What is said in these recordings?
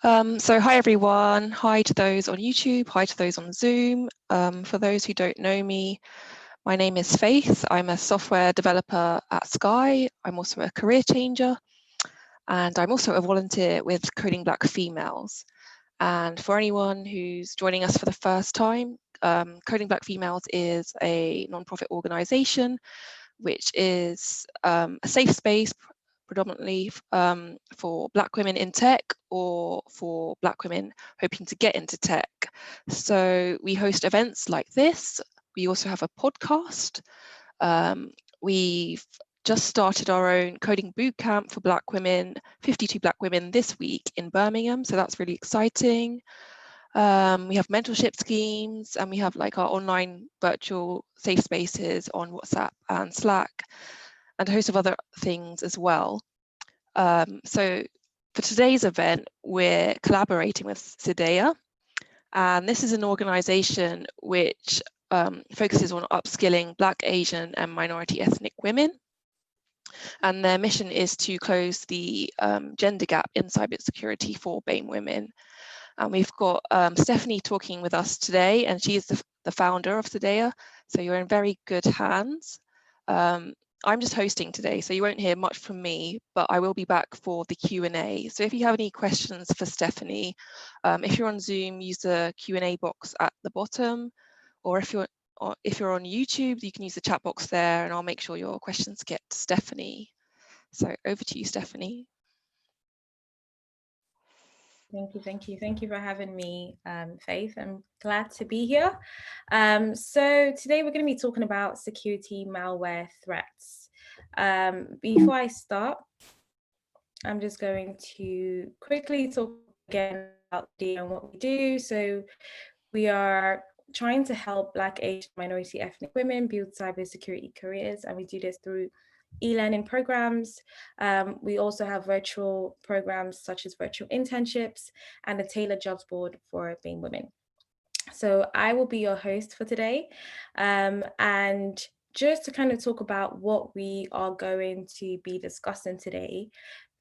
So hi everyone, hi to those on YouTube, hi to those on Zoom. For those who don't know me, my name is Faith. I'm a software developer at Sky. I'm also a career changer, and I'm also a volunteer with Coding Black Females. And for anyone who's joining us for the first time, Coding Black Females is a non-profit organization which is a safe space predominantly for Black women in tech or for Black women hoping to get into tech. So we host events like this. We also have a podcast. We've just started our own coding bootcamp for Black women, 52 Black women this week in Birmingham. So that's really exciting. We have mentorship schemes, and we have like our online virtual safe spaces on WhatsApp and Slack, and a host of other things as well. So for today's event, we're collaborating with Seidea, and this is an organization which focuses on upskilling Black, Asian, and minority ethnic women. And their mission is to close the gender gap in cybersecurity for BAME women. And we've got Stephanie talking with us today, and she's the founder of Seidea, so you're in very good hands. I'm just hosting today, so you won't hear much from me, but I will be back for the Q&A. So if you have any questions for Stephanie, if you're on Zoom, use the Q&A box at the bottom, or if you're on YouTube, you can use the chat box there, and I'll make sure your questions get to Stephanie. So over to you, Stephanie. Thank you for having me, Faith. I'm glad to be here. So today we're going to be talking about security malware threats. Before I start, I'm just going to quickly talk again about and what we do. So we are trying to help Black, Asian, minority ethnic women build cybersecurity careers, and we do this through e-learning programs. We also have virtual programs such as virtual internships and a tailored jobs board for BAME women. So I will be your host for today, and just to kind of talk about what we are going to be discussing today.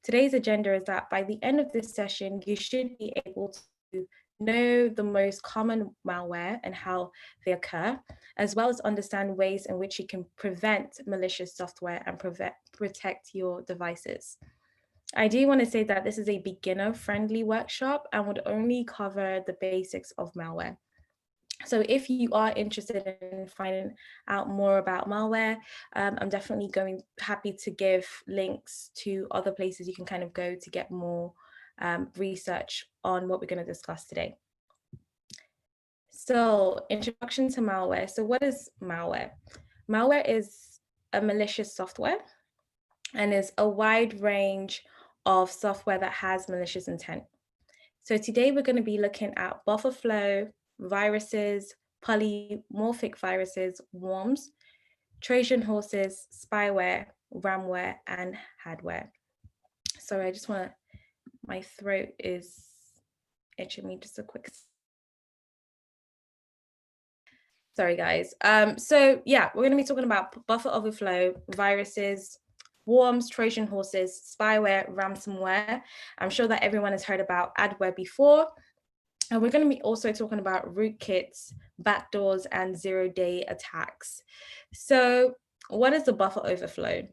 Today's agenda is that by the end of this session, you should be able to know the most common malware and how they occur, as well as understand ways in which you can prevent malicious software and protect your devices. I do want to say that this is a beginner-friendly workshop and would only cover the basics of malware. So if you are interested in finding out more about malware, I'm definitely happy to give links to other places you can kind of go to get more research on what we're going to discuss today. So introduction to malware. So what is malware? Malware is a malicious software and is a wide range of software that has malicious intent. So today we're going to be looking at buffer flow, viruses, polymorphic viruses, worms, Trojan horses, spyware, ransomware, and hardware. Sorry, I just want to, my throat is itching me, just a quick. Sorry, guys. So yeah, we're going to be talking about buffer overflow, viruses, worms, Trojan horses, spyware, ransomware. I'm sure that everyone has heard about adware before. And we're going to be also talking about rootkits, backdoors, and zero-day attacks. So what is the buffer overflow?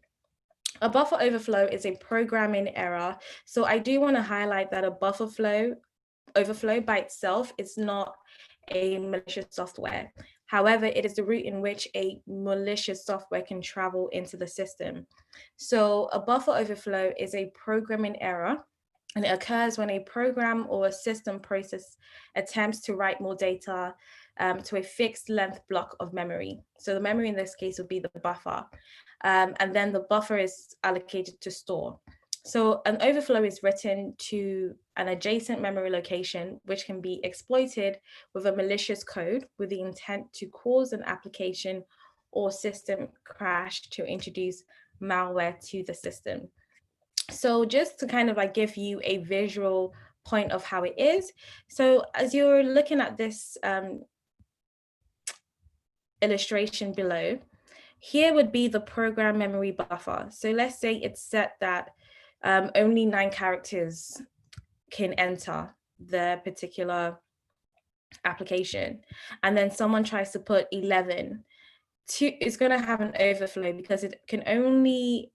A buffer overflow is a programming error. So I do want to highlight that a buffer overflow by itself is not a malicious software. However, it is the route in which a malicious software can travel into the system. So a buffer overflow is a programming error, and it occurs when a program or a system process attempts to write more data to a fixed length block of memory. So the memory in this case would be the buffer. And then the buffer is allocated to store. So an overflow is written to an adjacent memory location, which can be exploited with a malicious code with the intent to cause an application or system crash to introduce malware to the system. So just to kind of like give you a visual point of how it is. So as you're looking at this illustration below, here would be the program memory buffer. So let's say it's set that only 9 characters can enter the particular application, and then someone tries to put 11, it's going to have an overflow because it can only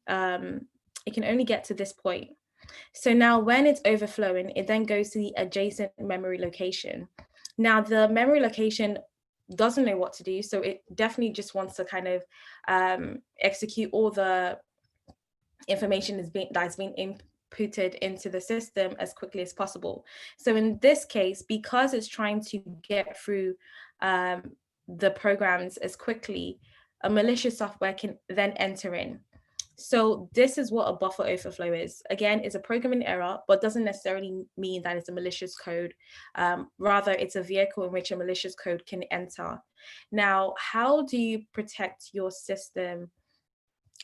get to this point. So now when it's overflowing, it then goes to the adjacent memory location. Now the memory location doesn't know what to do, so it definitely just wants to kind of execute all the information that's been inputted into the system as quickly as possible. So in this case, because it's trying to get through the programs as quickly, a malicious software can then enter in. So this is what a buffer overflow is. Again, it's a programming error, but doesn't necessarily mean that it's a malicious code. Rather, it's a vehicle in which a malicious code can enter. Now, how do you protect your system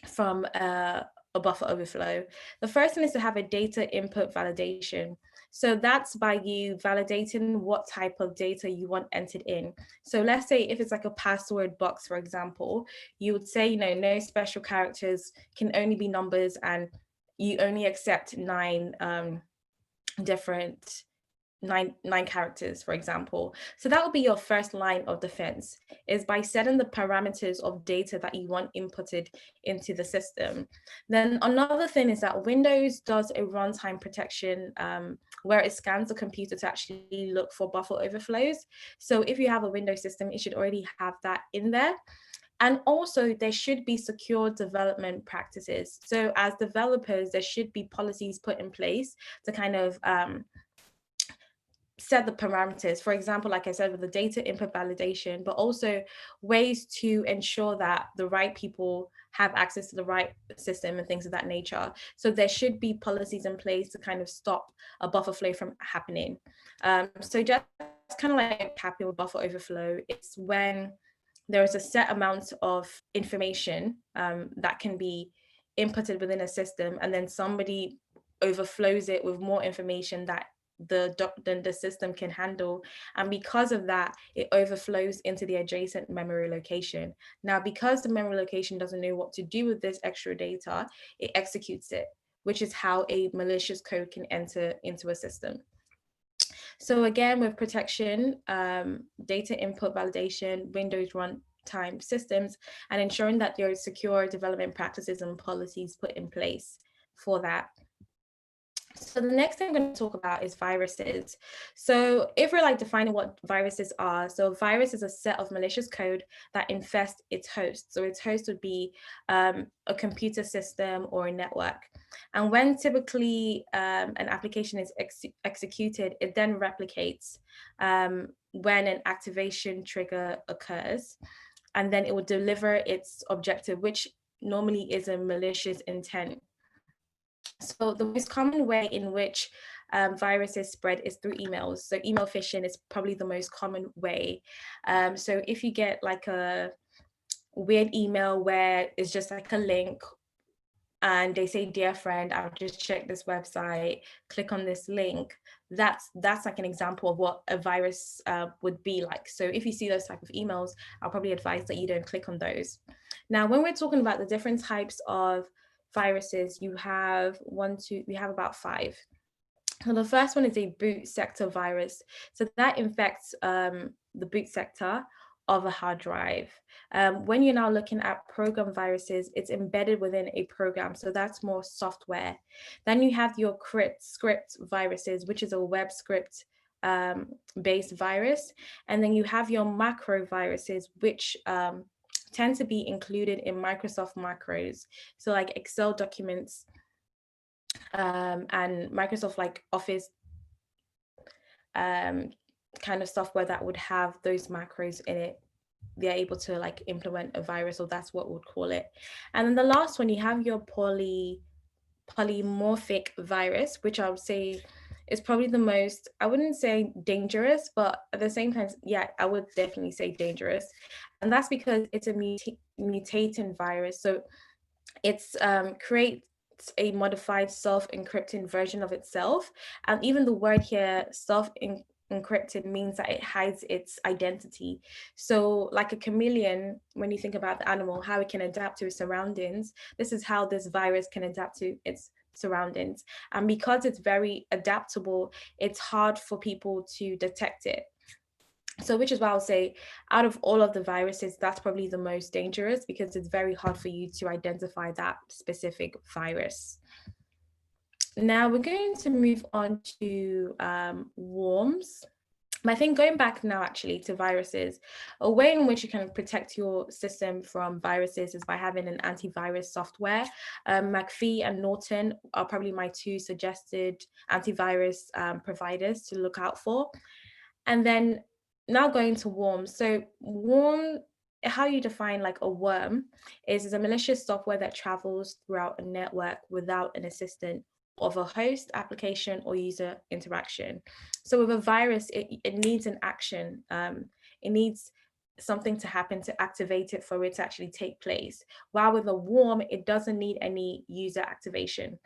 from a buffer overflow? The first one is to have a data input validation. So that's by you validating what type of data you want entered in. So let's say if it's like a password box, for example, you would say, no special characters, can only be numbers, and you only accept nine characters, for example. So that would be your first line of defense, is by setting the parameters of data that you want inputted into the system. Then another thing is that Windows does a runtime protection where it scans the computer to actually look for buffer overflows. So if you have a Windows system, it should already have that in there. And also there should be secure development practices. So as developers, there should be policies put in place to kind of set the parameters, for example, like I said, with the data input validation, but also ways to ensure that the right people have access to the right system and things of that nature. So there should be policies in place to kind of stop a buffer flow from happening. So just kind of like happening with buffer overflow, it's when there is a set amount of information that can be inputted within a system, and then somebody overflows it with more information that the system can handle, and because of that it overflows into the adjacent memory location. Now because the memory location doesn't know what to do with this extra data, it executes it, which is how a malicious code can enter into a system. So again, with protection, data input validation, Windows runtime systems, and ensuring that there are secure development practices and policies put in place for that. So the next thing I'm going to talk about is viruses. So if we're like defining what viruses are, so a virus is a set of malicious code that infests its host. So its host would be a computer system or a network. And when typically an application is executed, it then replicates when an activation trigger occurs, and then it will deliver its objective, which normally is a malicious intent. So the most common way in which viruses spread is through emails. So email phishing is probably the most common way. So if you get like a weird email where it's just like a link and they say, dear friend, I've just checked this website, click on this link, that's like an example of what a virus would be like. So if you see those type of emails, I'll probably advise that you don't click on those. Now, when we're talking about the different types of viruses, we have about 5. So the first one is a boot sector virus. So that infects the boot sector of a hard drive. When you're now looking at program viruses, it's embedded within a program, so that's more software. Then you have your script viruses, which is a web script based virus. And then you have your macro viruses, which tend to be included in Microsoft macros. So like Excel documents and Microsoft like Office kind of software that would have those macros in it. They're able to like implement a virus, or that's what we'd call it. And then the last one, you have your polymorphic virus, which I would say is probably the most, I wouldn't say dangerous, but at the same time, yeah, I would definitely say dangerous. And that's because it's a mutating virus. So it's creates a modified self-encrypting version of itself. And even the word here, self-encrypted, means that it hides its identity. So like a chameleon, when you think about the animal, how it can adapt to its surroundings, this is how this virus can adapt to its surroundings. And because it's very adaptable, it's hard for people to detect it. So which is why I'll say out of all of the viruses, that's probably the most dangerous, because it's very hard for you to identify that specific virus. Now we're going to move on to worms. I think going back now actually to viruses, a way in which you can protect your system from viruses is by having an antivirus software. McAfee and Norton are probably my two suggested antivirus providers to look out for. And then now going to worms. So worm, how you define like a worm is a malicious software that travels throughout a network without an assistant of a host, application, or user interaction. So with a virus, it needs an action. It needs something to happen to activate it for it to actually take place. While with a worm, it doesn't need any user activation.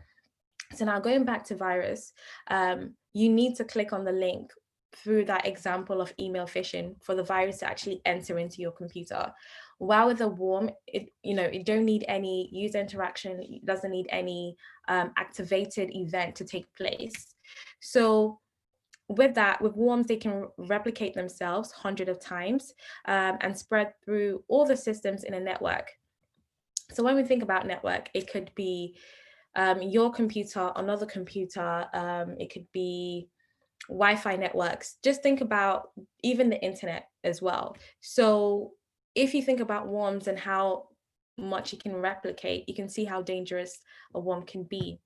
So now going back to virus, you need to click on the link through that example of email phishing for the virus to actually enter into your computer. While with a worm, it don't need any user interaction. It doesn't need any activated event to take place. So with that, with worms, they can replicate themselves hundreds of times and spread through all the systems in a network. So when we think about network, it could be your computer, another computer, it could be Wi-Fi networks. Just think about even the internet as well. So if you think about worms and how much it can replicate, you can see how dangerous a worm can be.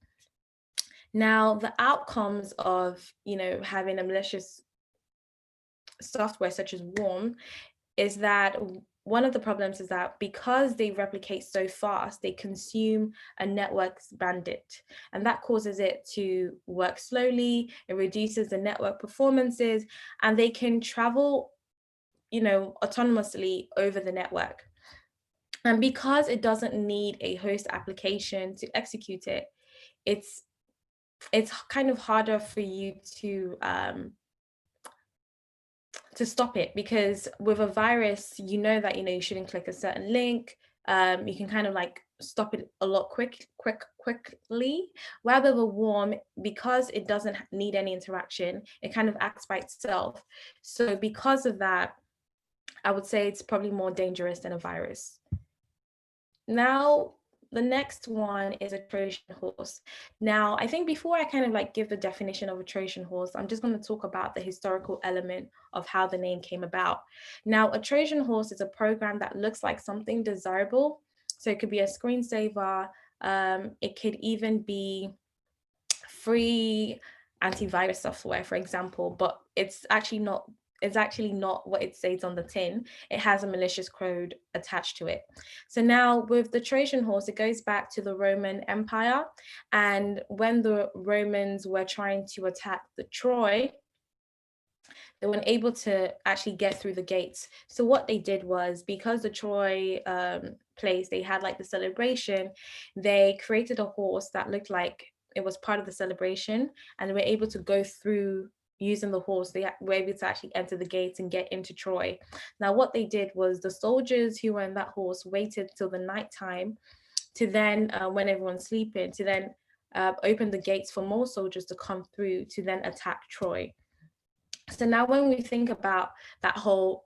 Now, the outcomes of having a malicious software such as worm is that one of the problems is that because they replicate so fast, they consume a network's bandwidth, and that causes it to work slowly. It reduces the network performances, and they can travel, autonomously over the network. And because it doesn't need a host application to execute it, it's kind of harder for you to stop it, because with a virus, that you shouldn't click a certain link. You can kind of like stop it a lot quickly. While with a worm, because it doesn't need any interaction, it kind of acts by itself. So because of that, I would say it's probably more dangerous than a virus. Now, the next one is a Trojan horse. Now, I think before I kind of like give the definition of a Trojan horse, I'm just going to talk about the historical element of how the name came about. Now, a Trojan horse is a program that looks like something desirable. So it could be a screensaver. It could even be free antivirus software, for example, but it's actually not what it says on the tin. It has a malicious code attached to it. So now with the Trojan horse, it goes back to the Roman Empire. And when the Romans were trying to attack the Troy, they weren't able to actually get through the gates. So what they did was, because the Troy place, they had like the celebration, they created a horse that looked like it was part of the celebration, and they were able to go through using the horse. They were able to actually enter the gates and get into Troy. Now, what they did was the soldiers who were in that horse waited till the nighttime to then, when everyone's sleeping, to then open the gates for more soldiers to come through to then attack Troy. So now when we think about that whole,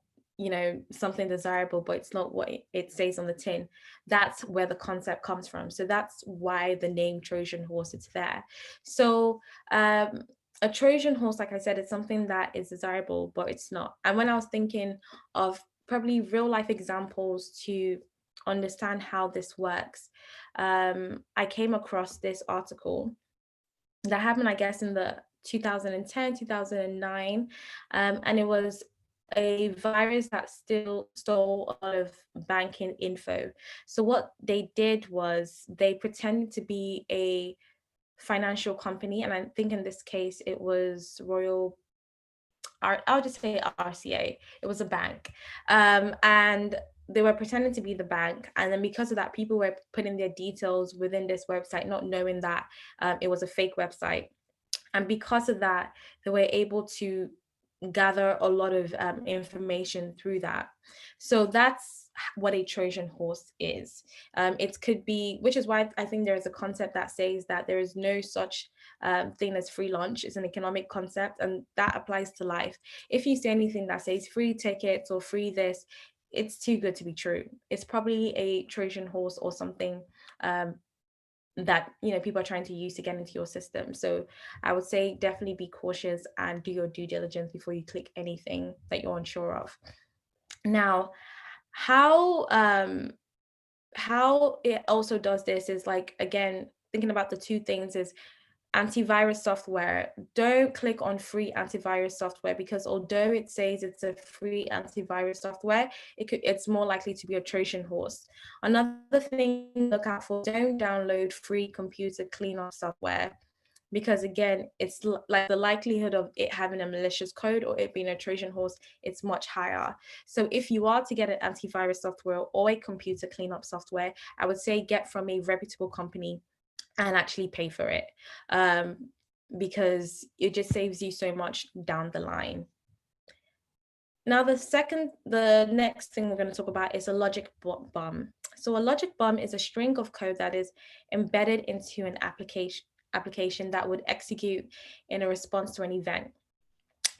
something desirable, but it's not what it says on the tin, that's where the concept comes from. So that's why the name Trojan horse is there. So a Trojan horse, like I said, is something that is desirable, but it's not. And when I was thinking of probably real life examples to understand how this works, I came across this article that happened, I guess, in the 2010, 2009, and it was a virus that still stole a lot of banking info. So what they did was they pretended to be a financial company, and I think in this case it was I'll just say RCA. It was a bank, and they were pretending to be the bank, and then because of that, people were putting their details within this website, not knowing that it was a fake website. And because of that, they were able to gather a lot of information through that. So that's what a Trojan horse is. It could be, which is why I think there is a concept that says that there is no such thing as free lunch. It's an economic concept, and that applies to life. If you see anything that says free tickets or free this, it's too good to be true. It's probably a Trojan horse or something that people are trying to use to get into your system. So I would say definitely be cautious and do your due diligence before you click anything that you're unsure of. Now, how it also does this is, like, again, thinking about the two things is antivirus software. Don't click on free antivirus software, because although it says it's a free antivirus software, it's more likely to be a Trojan horse. Another thing to look out for: don't download free computer cleanup software, because again, it's like the likelihood of it having a malicious code or it being a Trojan horse, it's much higher. So if you are to get an antivirus software or a computer cleanup software, I would say get from a reputable company and actually pay for it, because it just saves you so much down the line. Now, the next thing we're going to talk about is a logic bomb. So a logic bomb is a string of code that is embedded into an application that would execute in a response to an event.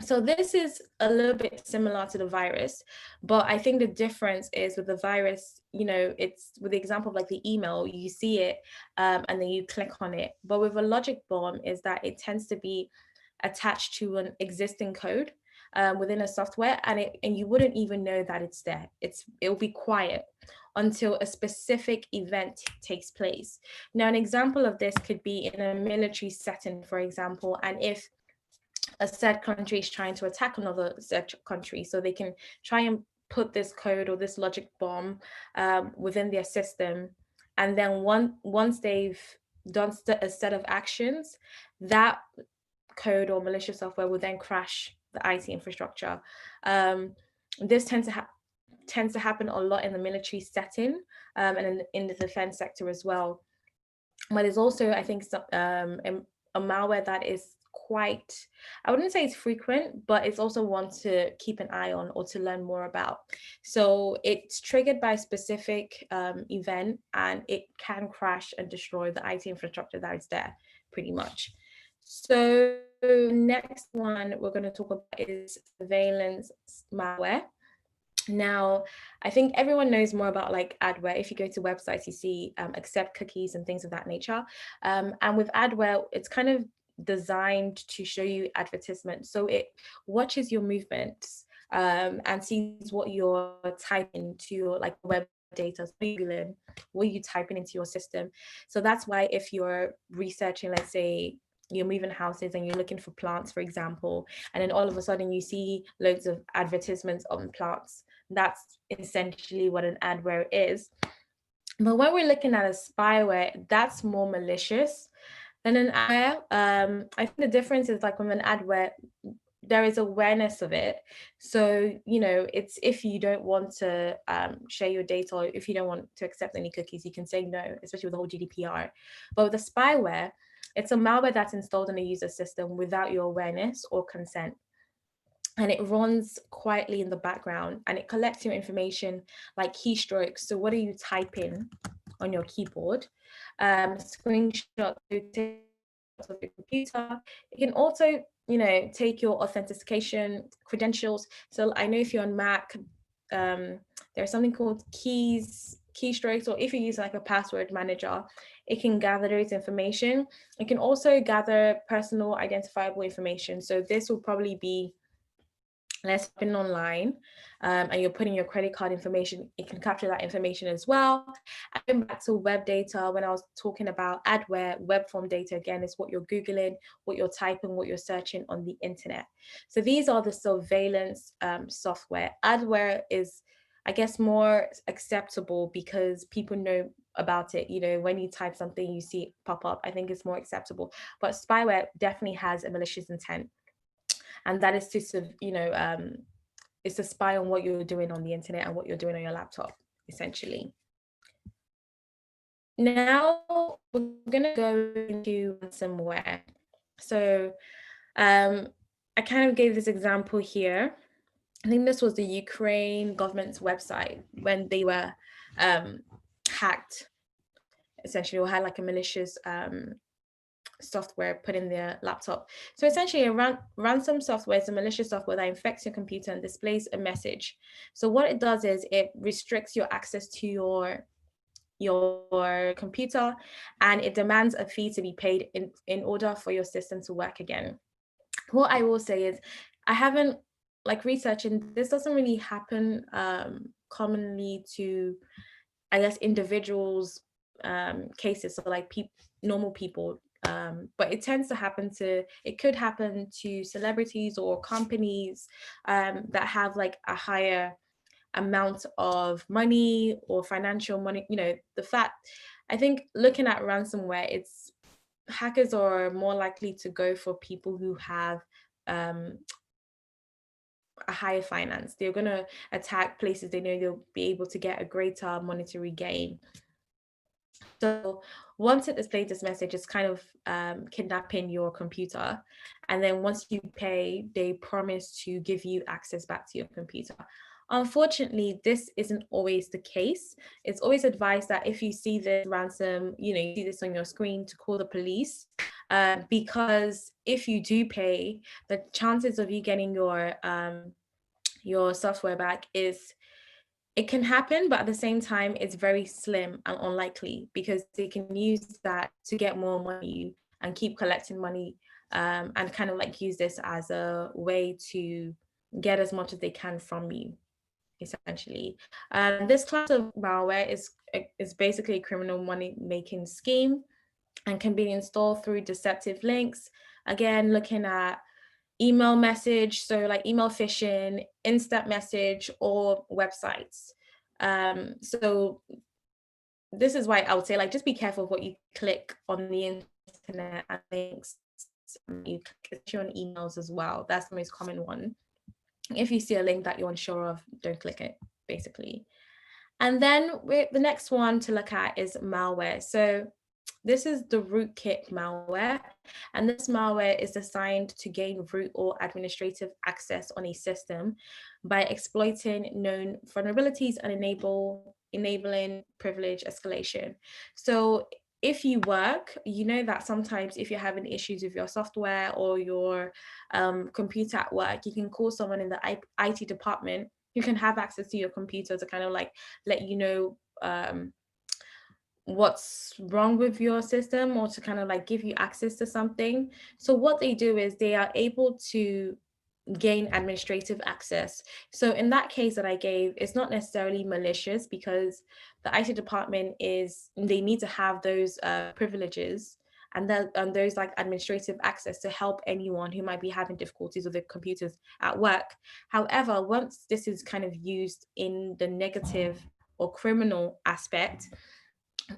So this is a little bit similar to the virus, but I think the difference is with the virus, it's with the example of like the email, you see it and then you click on it. But with a logic bomb is that it tends to be attached to an existing code within a software, and you wouldn't even know that it's there. It'll be quiet until a specific event takes place. Now, an example of this could be in a military setting, for example, and if a said country is trying to attack another said country, so they can try and put this code or this logic bomb within their system, and then once they've done a set of actions, that code or malicious software will then crash the IT infrastructure. This tends to happen a lot in the military setting, and in the defense sector as well. But there's also, I think, a malware that is quite, I wouldn't say it's frequent, but it's also one to keep an eye on or to learn more about. So it's triggered by a specific event, and it can crash and destroy the IT infrastructure that is there, pretty much. So next one we're going to talk about is surveillance malware. Now, I think everyone knows more about like adware. If you go to websites, you see accept cookies and things of that nature. And with adware, it's kind of designed to show you advertisements. So it watches your movements and sees what you're typing to your like web data, Googling, what you typing into your system. So that's why if you're researching, let's say you're moving houses and you're looking for plants, for example, and then all of a sudden you see loads of advertisements on plants, that's essentially what an adware is. But when we're looking at a spyware, that's more malicious than an adware. I think the difference is like with an adware, there is awareness of it. So, it's if you don't want to share your data, or if you don't want to accept any cookies, you can say no, especially with the whole GDPR. But with a spyware, it's a malware that's installed in a user system without your awareness or consent. And it runs quietly in the background, and it collects your information like keystrokes. So what are you typing on your keyboard? Screenshots of your computer. It can also, take your authentication credentials. So I know if you're on Mac, there's something called keystrokes, or if you use like a password manager, it can gather those information. It can also gather personal identifiable information. So this will probably be, let's been online and you're putting your credit card information, it can capture that information as well. And going back to web data, when I was talking about adware, web form data, again, is what you're Googling, what you're typing, what you're searching on the internet. So these are the surveillance software. Adware is, I guess, more acceptable because people know about it. When you type something, you see it pop up. I think it's more acceptable. But spyware definitely has a malicious intent. And that is to, it's to spy on what you're doing on the internet and what you're doing on your laptop, essentially. Now we're gonna go into ransomware. So I kind of gave this example here. I think this was the Ukraine government's website when they were hacked, essentially, or had like a malicious software put in their laptop. So essentially, a ransom software is a malicious software that infects your computer and displays a message. So what it does is it restricts your access to your computer, and it demands a fee to be paid in order for your system to work again. What I will say is, I haven't like researching this doesn't really happen commonly to, I guess, individuals cases, so like normal people, but it tends to happen to, it could happen to celebrities or companies that have like a higher amount of money or financial money. The fact, I think, looking at ransomware, it's hackers are more likely to go for people who have a higher finance. They're going to attack places they know they'll be able to get a greater monetary gain. So once it displays this message, it's kind of kidnapping your computer. And then once you pay, they promise to give you access back to your computer. Unfortunately, this isn't always the case. It's always advised that if you see this ransom, you see this on your screen, to call the police, because if you do pay, the chances of you getting your software back it can happen, but at the same time, it's very slim and unlikely, because they can use that to get more money and keep collecting money, and kind of like use this as a way to get as much as they can from you, essentially. This class of malware is basically a criminal money-making scheme and can be installed through deceptive links. Again, looking at email message, so like email phishing, instant message, or websites. So this is why I would say, like, just be careful of what you click on the internet and links you click on emails as well. That's the most common one. If you see a link that you're unsure of, don't click it, basically. And then the next one to look at is malware. So this is the Rootkit Malware, and this malware is designed to gain root or administrative access on a system by exploiting known vulnerabilities and enabling privilege escalation. So if you work, you know that sometimes if you're having issues with your software or your computer at work, you can call someone in the IT department who can have access to your computer to kind of like let you know what's wrong with your system, or to kind of like give you access to something. So what they do is they are able to gain administrative access. So in that case that I gave, it's not necessarily malicious, because the IT department they need to have those privileges and those like administrative access to help anyone who might be having difficulties with their computers at work. However, once this is kind of used in the negative or criminal aspect,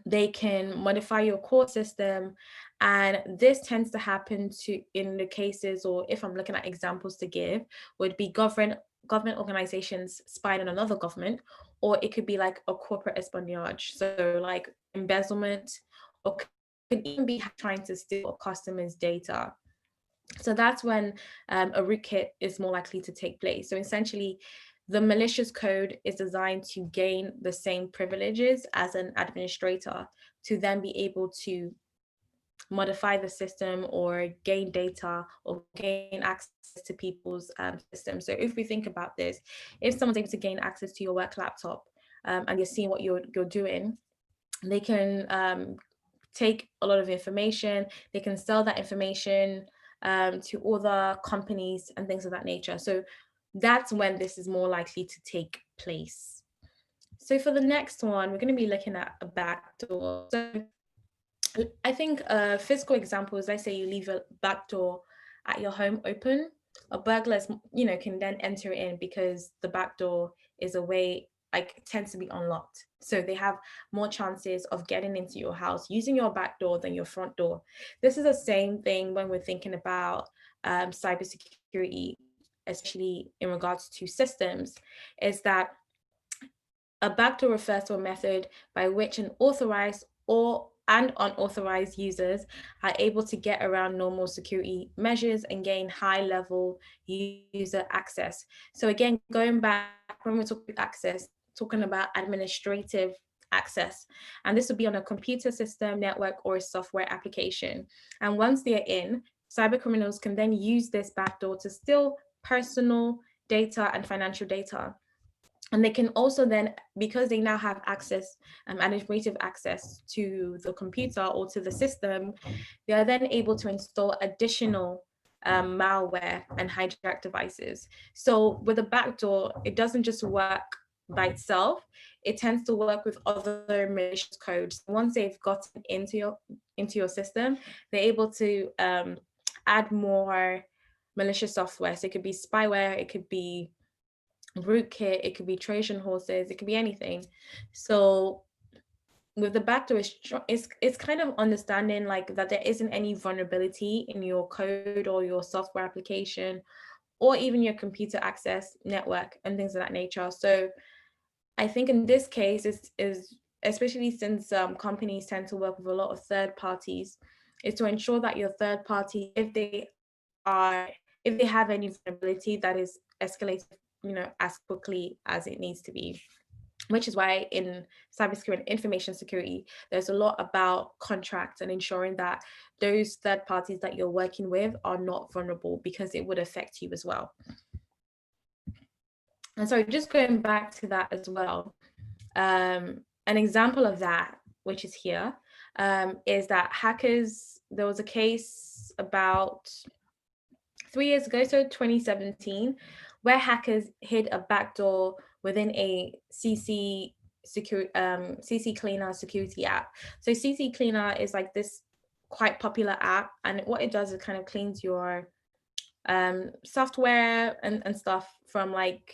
they can modify your core system. And this tends to happen in the cases, or if I'm looking at examples to give, would be government organizations spying on another government, or it could be like a corporate espionage, so like embezzlement, or could even be trying to steal a customer's data. So that's when a rootkit is more likely to take place. So essentially, the malicious code is designed to gain the same privileges as an administrator, to then be able to modify the system or gain data or gain access to people's systems. So if we think about this, if someone's able to gain access to your work laptop and you're seeing what you're doing, they can take a lot of information. They can sell that information to other companies and things of that nature. So that's when this is more likely to take place. So for the next one, we're going to be looking at a backdoor. So I think a physical example is, let's say you leave a backdoor at your home open. A burglar, can then enter in, because the backdoor is a way, like, tends to be unlocked. So they have more chances of getting into your house using your back door than your front door. This is the same thing when we're thinking about cybersecurity, especially in regards to systems, is that a backdoor refers to a method by which an authorized or and unauthorized users are able to get around normal security measures and gain high-level user access. So again, going back when we're talking access, talking about administrative access, and this would be on a computer system, network, or a software application. And once they're in, cyber criminals can then use this backdoor to steal personal data and financial data. And they can also then, because they now have access, administrative access to the computer or to the system, they are then able to install additional malware and hijack devices. So with a backdoor, it doesn't just work by itself, it tends to work with other malicious codes. Once they've gotten into your system, they're able to add more malicious software. So it could be spyware, it could be Rootkit, it could be Trojan Horses, it could be anything. So with the backdoor, it's kind of understanding like that there isn't any vulnerability in your code or your software application or even your computer access network and things of that nature. So I think in this case is especially since companies tend to work with a lot of third parties, is to ensure that your third party, if they have any vulnerability, that is escalated, as quickly as it needs to be. Which is why in cybersecurity and information security, there's a lot about contracts and ensuring that those third parties that you're working with are not vulnerable, because it would affect you as well. And so just going back to that as well, an example of that, which is here, is that hackers, there was a case about 3 years ago, so 2017, where hackers hid a backdoor within a CC Cleaner security app. So CC Cleaner is like this quite popular app, and what it does is kind of cleans your software and stuff from like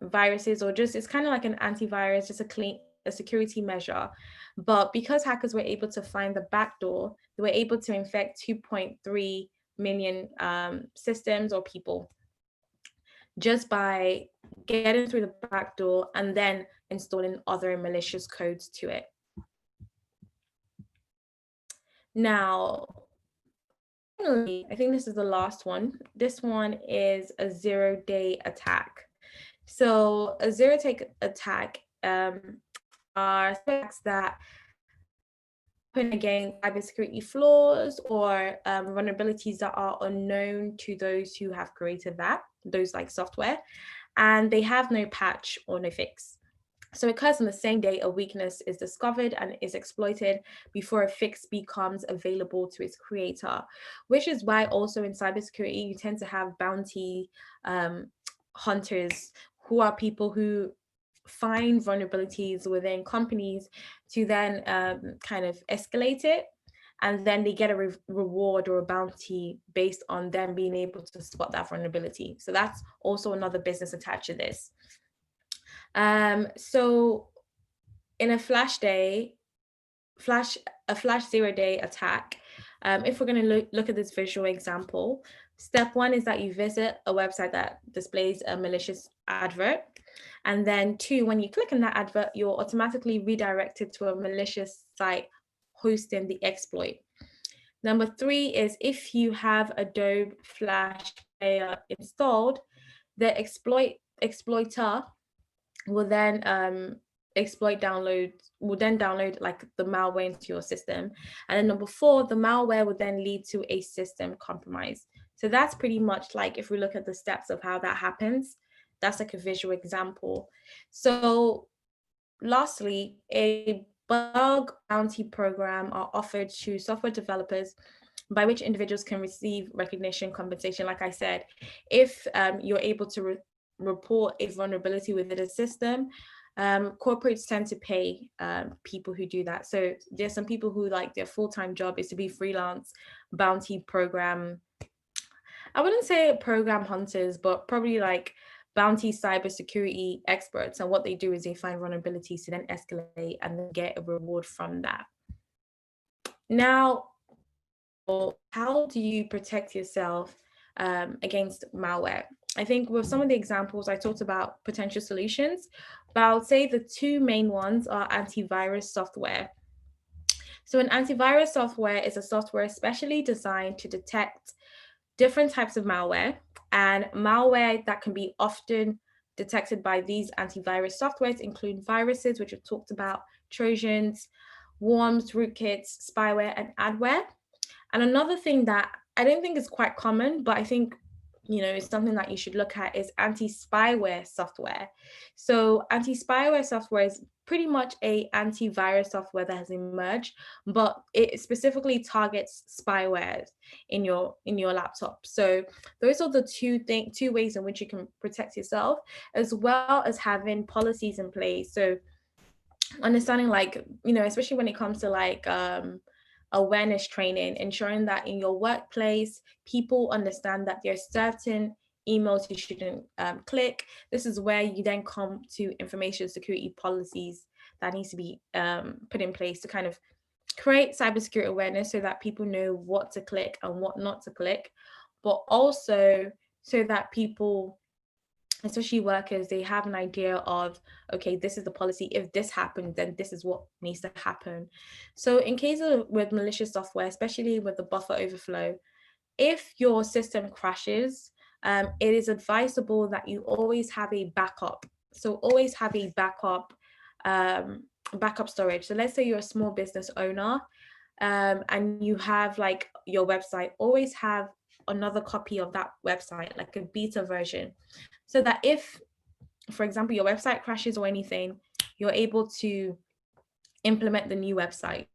viruses, or just, it's kind of like an antivirus, just a security measure. But because hackers were able to find the backdoor, they were able to infect 2.3 million systems or people just by getting through the back door and then installing other malicious codes to it. Now, finally, I think this is the last one. This one is a zero-day attack. So a zero-day attack are attacks that happen against cybersecurity flaws or vulnerabilities that are unknown to those who have created those like software, and they have no patch or no fix. So it occurs on the same day a weakness is discovered and is exploited before a fix becomes available to its creator, which is why also in cybersecurity, you tend to have bounty hunters, who are people who find vulnerabilities within companies to then kind of escalate it, and then they get a reward or a bounty based on them being able to spot that vulnerability. So that's also another business attached to this. So in a flash 0-day attack, if we're going to look at this visual example, step one is that you visit a website that displays a malicious advert. And then 2, when you click on that advert, you're automatically redirected to a malicious site hosting the exploit. Number 3 is if you have Adobe Flash Player installed, the exploiter will then download like the malware into your system. And then number 4, the malware would then lead to a system compromise. So that's pretty much like, if we look at the steps of how that happens, that's like a visual example. So lastly, a bug bounty program are offered to software developers by which individuals can receive recognition compensation. Like I said, if you're able to report a vulnerability within a system, corporates tend to pay people who do that. So there's some people who like their full-time job is to be freelance bounty program, I wouldn't say program hunters, but probably like bounty cybersecurity experts. And what they do is they find vulnerabilities to then escalate and then get a reward from that. Now, how do you protect yourself against malware? I think with some of the examples, I talked about potential solutions, but I would say the 2 main ones are antivirus software. So an antivirus software is a software specially designed to detect different types of malware, and malware that can be often detected by these antivirus softwares include viruses, which we've talked about, Trojans, worms, rootkits, spyware, and adware. And another thing that I don't think is quite common, but I think it's something that you should look at, is anti-spyware software. So anti-spyware software is pretty much a antivirus software that has emerged, but it specifically targets spyware in your laptop. So those are the two ways in which you can protect yourself, as well as having policies in place. So understanding, like, especially when it comes to like awareness training, ensuring that in your workplace, people understand that there's certain emails you shouldn't click. This is where you then come to information security policies that needs to be put in place to kind of create cybersecurity awareness, so that people know what to click and what not to click, but also so that people, especially workers, they have an idea of, okay, this is the policy. If this happens, then this is what needs to happen. So in case of with malicious software, especially with the buffer overflow, if your system crashes, it is advisable that you always have a backup. So always have a backup storage. So let's say you're a small business owner, and you have like your website, always have another copy of that website, like a beta version, so that if, for example, your website crashes or anything, you're able to implement the new website,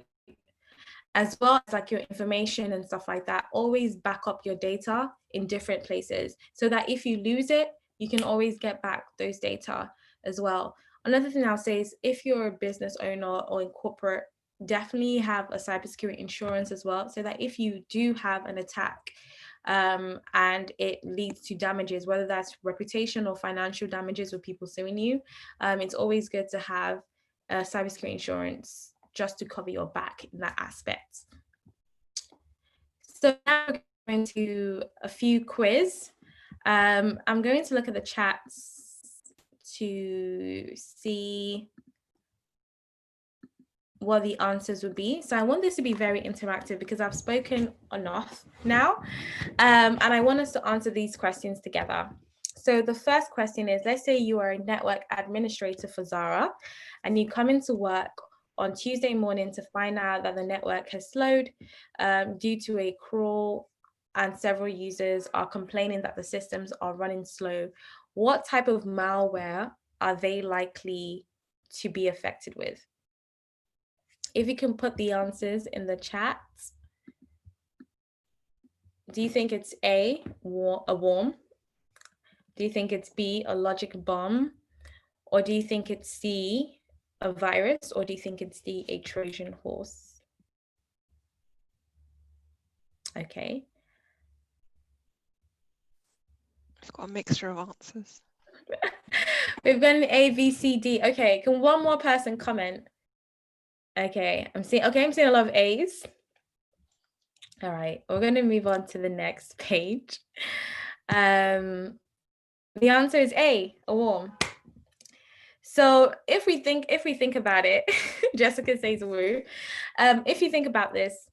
as well as like your information and stuff like that. Always back up your data in different places, so that if you lose it, you can always get back those data as well. Another thing I'll say is, if you're a business owner or in corporate, definitely have a cybersecurity insurance as well, so that if you do have an attack and it leads to damages, whether that's reputation or financial damages with people suing you, it's always good to have a cybersecurity insurance just to cover your back in that aspect. So now we're going to a few quiz. I'm going to look at the chats to see what the answers would be. So I want this to be very interactive because I've spoken enough now, and I want us to answer these questions together. So the first question is, let's say you are a network administrator for Zara and you come into work on Tuesday morning to find out that the network has slowed due to a crawl, and several users are complaining that the systems are running slow. What type of malware are they likely to be affected with? If you can put the answers in the chat. Do you think it's A, a worm? Do you think it's B, a logic bomb? Or do you think it's C, a virus? Or do you think it's D, a Trojan horse? Okay. I've got a mixture of answers. We've got an A, B, C, D. Okay, can one more person comment? Okay, I'm seeing a lot of A's. All right, we're going to move on to the next page. The answer is A, a worm. So if we think about it, Jessica says woo. If you think about this,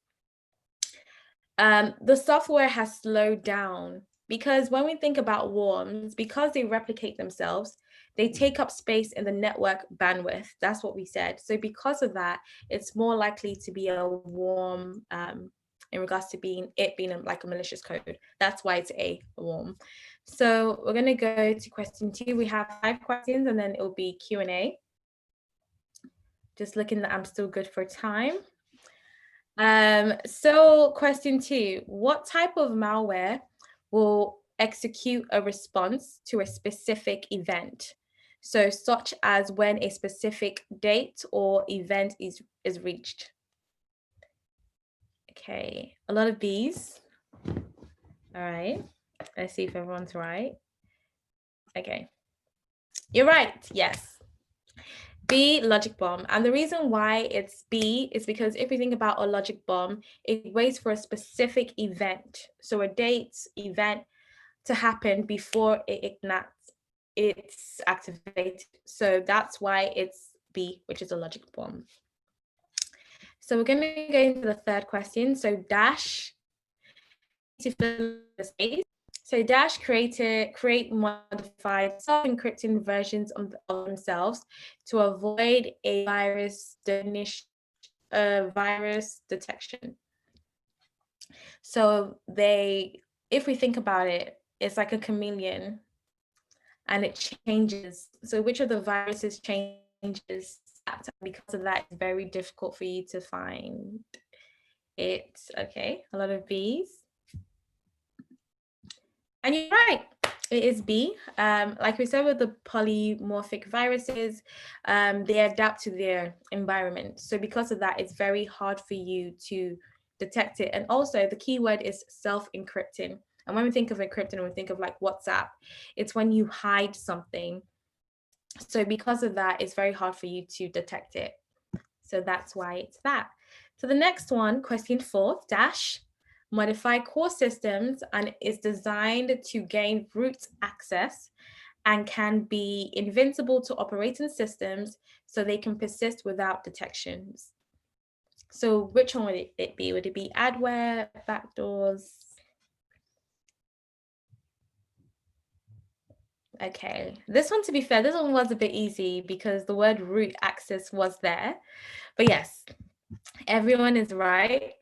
the software has slowed down, because when we think about worms, because they replicate themselves, they take up space in the network bandwidth. That's what we said. So because of that, it's more likely to be a worm in regards to being like a malicious code. That's why it's a worm. So we're going to go to question 2. We have 5 questions, and then it will be Q&A. Just looking that I'm still good for time. So question 2, what type of malware will execute a response to a specific event? So such as when a specific date or event is reached. Okay, a lot of B's. All right, let's see if everyone's right. Okay, you're right, yes. B, logic bomb. And the reason why it's B is because if we think about a logic bomb, it waits for a specific event. So a date, event to happen before it ignites, it's activated. So that's why it's B, which is a logic bomb. So we're going to go into the third question. So dash to fill the space. So dash create modified self-encrypting versions of themselves to avoid a virus detection. So if we think about it, it's like a chameleon and it changes. So which of the viruses changes? Because of that, it's very difficult for you to find it. Okay, a lot of B's. And you're right, it is B. Like we said with the polymorphic viruses, they adapt to their environment. So because of that, it's very hard for you to detect it. And also the key word is self-encrypting. And when we think of encrypting, we think of like WhatsApp. It's when you hide something. So because of that, it's very hard for you to detect it. So that's why it's that. So the next one, question 4, dash, modify core systems and is designed to gain root access and can be invincible to operating systems so they can persist without detections. So which one would it be? Would it be adware, backdoors? Okay, this one, to be fair, this one was a bit easy because the word root access was there. But yes, everyone is right.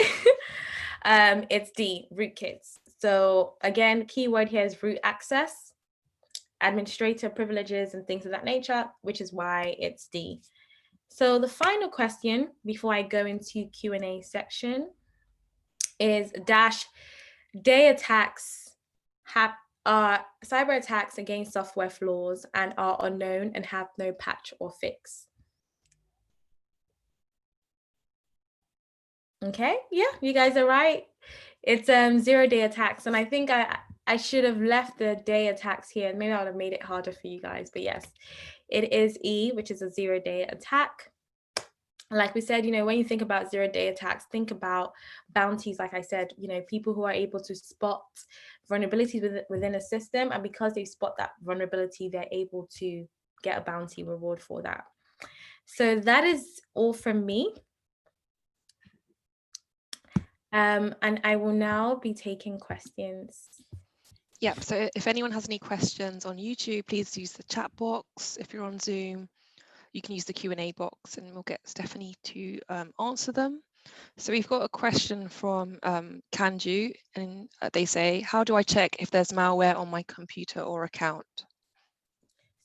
It's D, rootkits. So again, keyword here is root access, administrator privileges and things of that nature, which is why it's D. So the final question before I go into Q&A section is dash, day attacks are cyber attacks against software flaws and are unknown and have no patch or fix. Okay, yeah, you guys are right. It's 0-day attacks, and I think I should have left the day attacks here. Maybe I would have made it harder for you guys, but yes, it is E, which is a 0-day attack. Like we said, when you think about 0-day attacks, think about bounties. Like I said, people who are able to spot vulnerabilities within a system, and because they spot that vulnerability, they're able to get a bounty reward for that. So that is all from me. And I will now be taking questions. Yep, so if anyone has any questions on YouTube, please use the chat box. If you're on Zoom, you can use the Q&A box and we'll get Stephanie to answer them. So we've got a question from Kanju, and they say, how do I check if there's malware on my computer or account?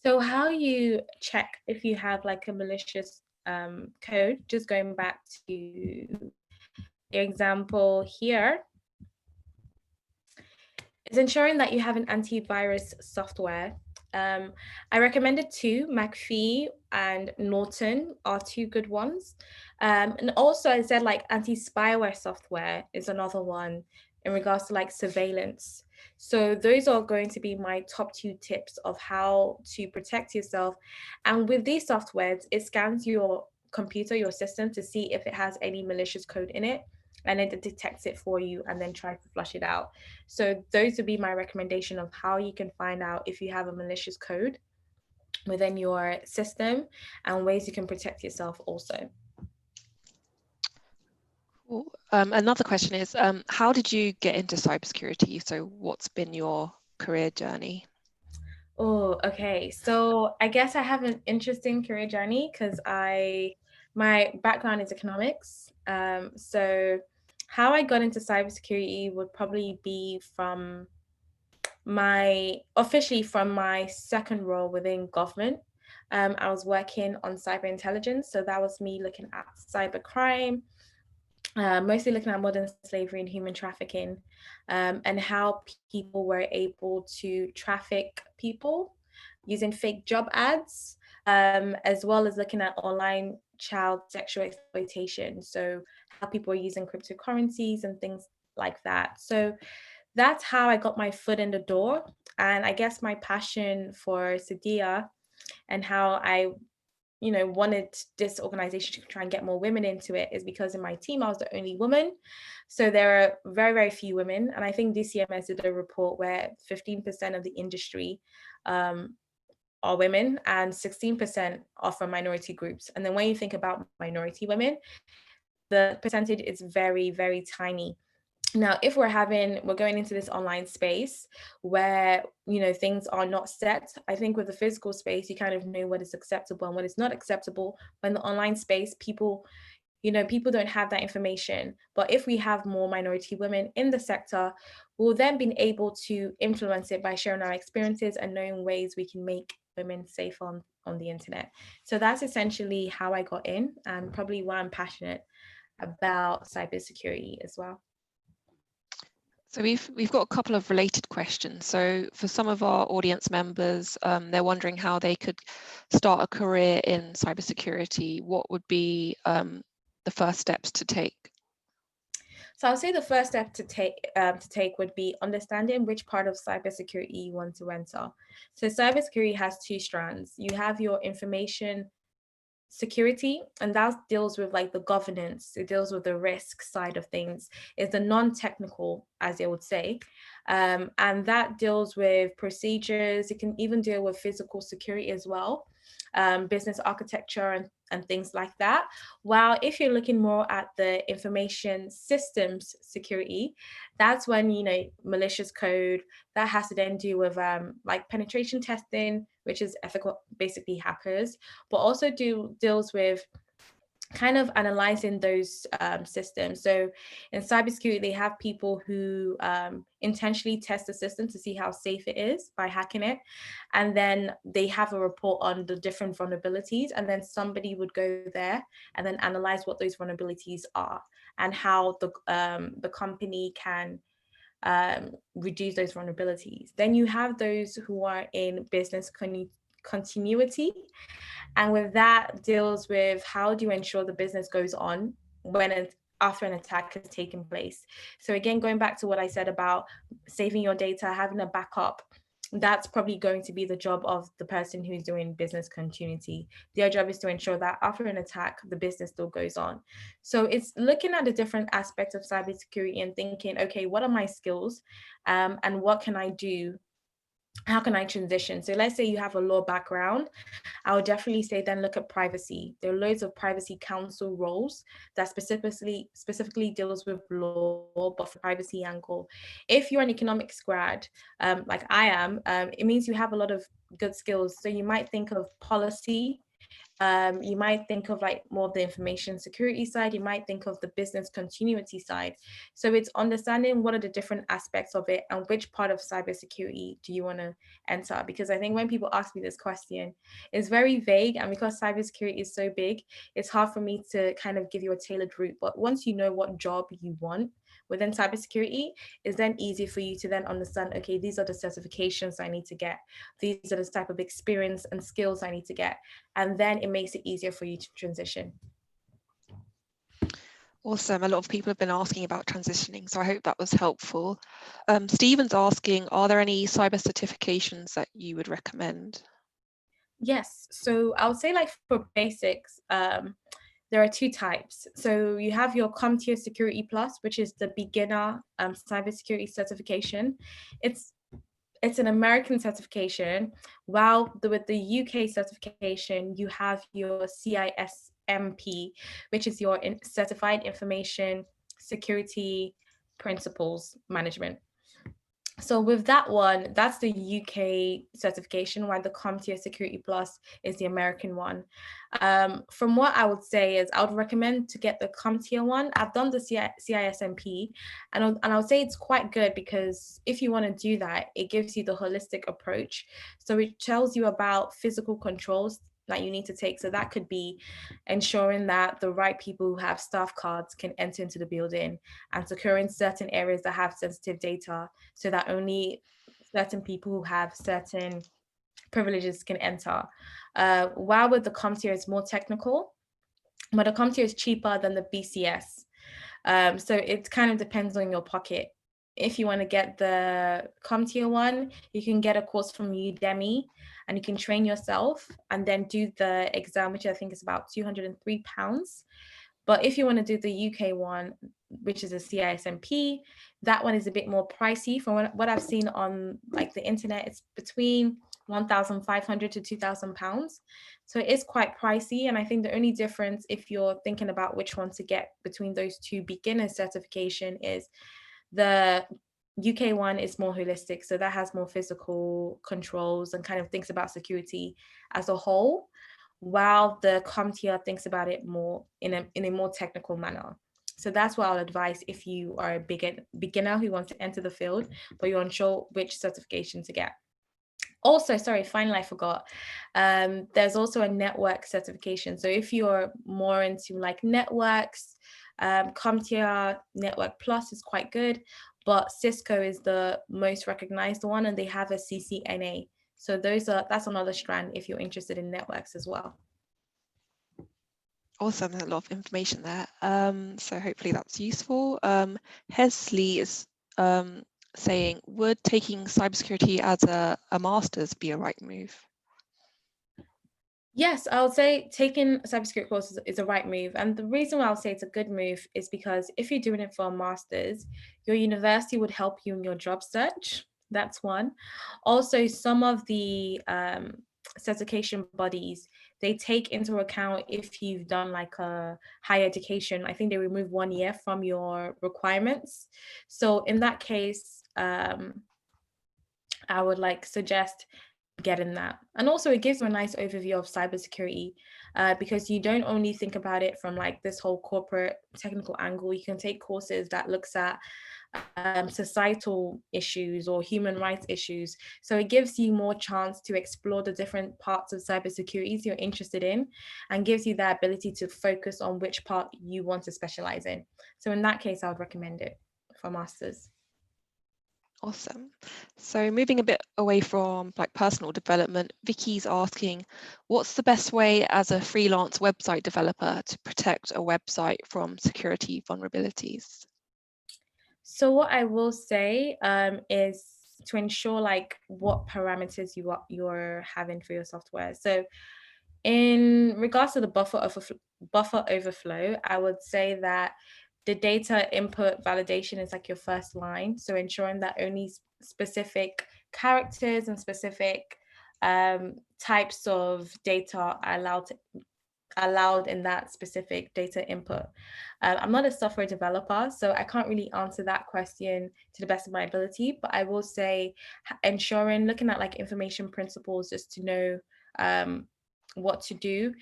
So how you check if you have like a malicious code, just going back to the example here, is ensuring that you have an antivirus software. I recommended 2, McAfee and Norton are 2 good ones. And also I said like anti-spyware software is another one in regards to like surveillance. So those are going to be my top 2 tips of how to protect yourself. And with these softwares, it scans your computer, your system, to see if it has any malicious code in it, and it detects it for you and then tries to flush it out. So those would be my recommendation of how you can find out if you have a malicious code within your system and ways you can protect yourself also. Cool. Another question is, how did you get into cybersecurity? So what's been your career journey? Oh, okay. So I guess I have an interesting career journey because my background is economics. So how I got into cybersecurity would probably be officially from my second role within government. I was working on cyber intelligence. So that was me looking at cyber crime, mostly looking at modern slavery and human trafficking, and how people were able to traffic people using fake job ads, as well as looking at online child sexual exploitation. So how people are using cryptocurrencies and things like that. So that's how I got my foot in the door. And I guess my passion for Seidea and how I wanted this organization to try and get more women into it is because in my team, I was the only woman. So there are very, very few women. And I think DCMS did a report where 15% of the industry are women and 16% are from minority groups. And then when you think about minority women, the percentage is very, very tiny. Now, if we're going into this online space where, things are not set, I think with the physical space, you kind of know what is acceptable and what is not acceptable. But in the online space, people don't have that information. But if we have more minority women in the sector, we'll then be able to influence it by sharing our experiences and knowing ways we can make women safe on the internet. So that's essentially how I got in, and probably why I'm passionate about cybersecurity as well. So we've got a couple of related questions. So for some of our audience members, they're wondering how they could start a career in cybersecurity. What would be the first steps to take? So I'll say the first step to take would be understanding which part of cybersecurity you want to enter. So cybersecurity has two strands. You have your information security, and that deals with like the governance, it deals with the risk side of things. It's the non-technical, as they would say, and that deals with procedures. It can even deal with physical security as well, business architecture and things like that. While if you're looking more at the information systems security, that's when malicious code that has to then do with like penetration testing, which is ethical, basically hackers, but also deals with kind of analyzing those systems. So in cybersecurity, they have people who intentionally test the system to see how safe it is by hacking it. And then they have a report on the different vulnerabilities. And then somebody would go there and then analyze what those vulnerabilities are and how the company can reduce those vulnerabilities. Then you have those who are in business continuity. And with that deals with how do you ensure the business goes on after an attack has taken place. So again, going back to what I said about saving your data, having a backup, that's probably going to be the job of the person who's doing business continuity. Their job is to ensure that after an attack, the business still goes on. So it's looking at the different aspects of cybersecurity and thinking, okay, what are my skills, and what can I do? How can I transition? So let's say you have a law background. I would definitely say then look at privacy. There are loads of privacy counsel roles that specifically deals with law, but for privacy angle. If you're an economics grad, like I am, it means you have a lot of good skills. So you might think of policy. You might think of like more of the information security side. You might think of the business continuity side. So it's understanding what are the different aspects of it and which part of cybersecurity do you want to enter? Because I think when people ask me this question, it's very vague. And because cybersecurity is so big, it's hard for me to kind of give you a tailored route. But once you know what job you want within cybersecurity, it's then easy for you to then understand, okay, these are the certifications I need to get. These are the type of experience and skills I need to get. And then it makes it easier for you to transition. Awesome. A lot of people have been asking about transitioning, so I hope that was helpful. Stephen's asking, are there any cyber certifications that you would recommend? Yes. So I would say like for basics, there are two types. So you have your CompTIA Security Plus, which is the beginner cybersecurity certification. It's an American certification, while with the UK certification, you have your CISMP, which is your Certified Information Security Principles Management. So with that one, that's the UK certification, while the CompTIA Security Plus is the American one. From what I would say is I would recommend to get the CompTIA one. I've done the CISMP, and I would say it's quite good because if you want to do that, it gives you the holistic approach. So it tells you about physical controls that you need to take. So that could be ensuring that the right people who have staff cards can enter into the building and securing certain areas that have sensitive data so that only certain people who have certain privileges can enter. While with the CompTIA, it's more technical, but the CompTIA is cheaper than the BCS. So it kind of depends on your pocket. If you want to get the CompTIA one, you can get a course from Udemy and you can train yourself and then do the exam, which I think is about £203. But if you want to do the UK one, which is a CISMP, that one is a bit more pricey. From what I've seen on like the internet, it's between £1,500 to £2,000. So it is quite pricey. And I think the only difference, if you're thinking about which one to get between those two beginner certification, is the UK one is more holistic. So that has more physical controls and kind of thinks about security as a whole, while the CompTIA thinks about it more in a more technical manner. So that's what I'll advise if you are a beginner who wants to enter the field, but you're unsure which certification to get. Also, sorry, finally, I forgot. There's also a network certification. So if you're more into like networks, CompTIA Network Plus is quite good, but Cisco is the most recognized one, and they have a CCNA. So that's another strand if you're interested in networks as well. Awesome, there's a lot of information there. So hopefully that's useful. Hesley is saying, would taking cybersecurity as a master's be a right move? Yes, I would say taking cybersecurity courses is a right move. And the reason why I would say it's a good move is because if you're doing it for a master's, your university would help you in your job search. That's one. Also, some of the certification bodies, they take into account if you've done like a higher education. I think they remove 1 year from your requirements. So in that case, I would like suggest getting that. And also it gives you a nice overview of cybersecurity, because you don't only think about it from like this whole corporate technical angle. You can take courses that looks at societal issues or human rights issues. So it gives you more chance to explore the different parts of cybersecurity you're interested in, and gives you that ability to focus on which part you want to specialize in. So in that case, I would recommend it for masters. Awesome. So moving a bit away from like personal development, Vicky's asking, what's the best way as a freelance website developer to protect a website from security vulnerabilities? So what I will say is to ensure like what parameters you're having for your software. So in regards to the buffer overflow, I would say that the data input validation is like your first line. So ensuring that only specific characters and specific types of data are allowed in that specific data input. I'm not a software developer, so I can't really answer that question to the best of my ability, but I will say looking at like information principles just to know what to do.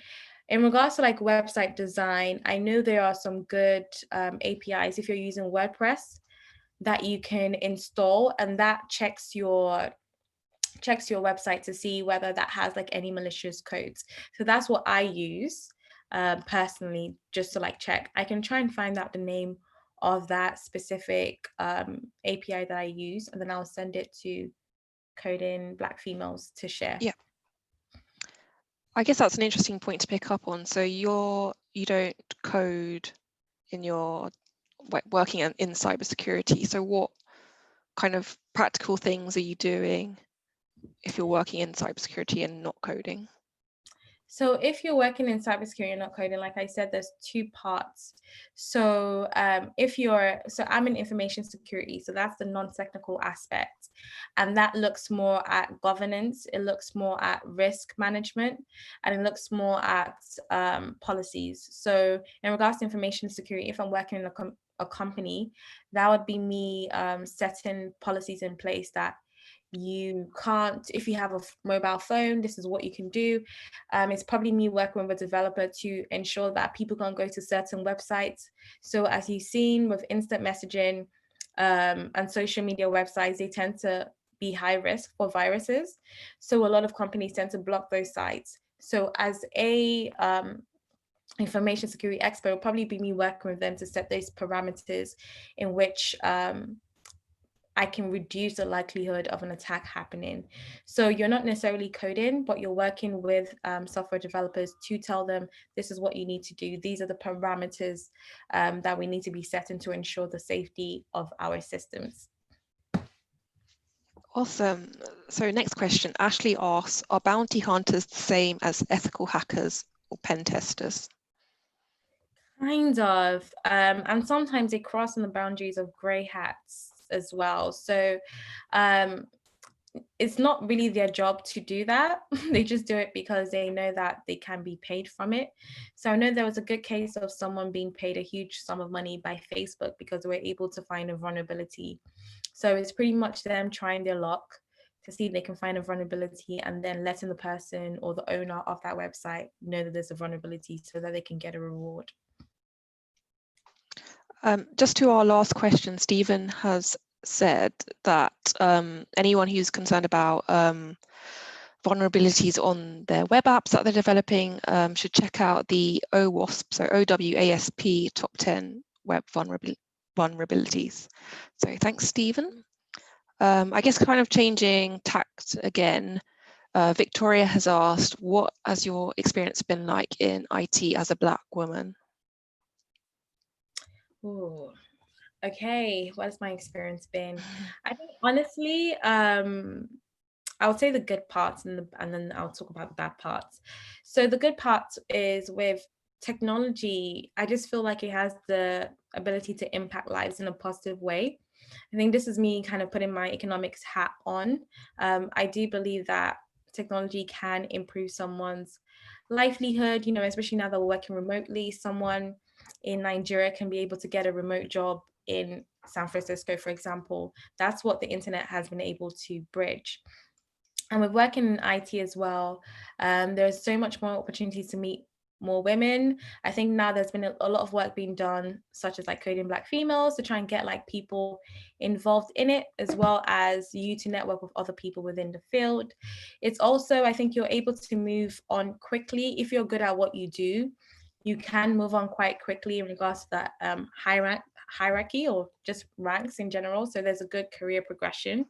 In regards to like website design, I know there are some good APIs if you're using WordPress that you can install, and that checks your website to see whether that has like any malicious codes. So that's what I use personally, just to like check. I can try and find out the name of that specific API that I use, and then I'll send it to Coding Black Females to share. Yeah. I guess that's an interesting point to pick up on. So you don't code in your working in cybersecurity. So what kind of practical things are you doing if you're working in cybersecurity and not coding? So if you're working in cybersecurity and not coding, like I said, there's two parts. So I'm in information security, so that's the non-technical aspect. And that looks more at governance, it looks more at risk management, and it looks more at policies. So in regards to information security, if I'm working in a company, that would be me setting policies in place that you can't, if you have a mobile phone, this is what you can do. It's probably me working with a developer to ensure that people can't go to certain websites. So as you've seen with instant messaging and social media websites, they tend to be high risk for viruses. So a lot of companies tend to block those sites. So as a information security expert, will probably be me working with them to set those parameters in which I can reduce the likelihood of an attack happening. So you're not necessarily coding, but you're working with software developers to tell them this is what you need to do. These are the parameters that we need to be setting to ensure the safety of our systems. Awesome. So next question, Ashley asks, are bounty hunters the same as ethical hackers or pen testers? Kind of, and sometimes they cross on the boundaries of grey hats as well. So it's not really their job to do that. They just do it because they know that they can be paid from it. So I know there was a good case of someone being paid a huge sum of money by Facebook because they were able to find a vulnerability. So it's pretty much them trying their luck to see if they can find a vulnerability and then letting the person or the owner of that website know that there's a vulnerability so that they can get a reward. Just to our last question, Stephen has said that anyone who's concerned about vulnerabilities on their web apps that they're developing should check out the OWASP, so OWASP top 10 web vulnerabilities. So thanks, Stephen. I guess kind of changing tact again, Victoria has asked, what has your experience been like in IT as a Black woman? Ooh. Okay, what has my experience been? I think honestly, I would say the good parts and then I'll talk about the bad parts. So the good part is with technology, I just feel like it has the ability to impact lives in a positive way. I think this is me kind of putting my economics hat on. I do believe that technology can improve someone's livelihood, you know, especially now that we're working remotely. Someone in Nigeria can be able to get a remote job in San Francisco, for example. That's what the internet has been able to bridge. And with working in IT as well, there's so much more opportunities to meet more women. I think now there's been a lot of work being done, such as like coding Black females, to try and get like people involved in it, as well as you to network with other people within the field. It's also, I think you're able to move on quickly. If you're good at what you do, you can move on quite quickly in regards to that hierarchy or just ranks in general. So there's a good career progression.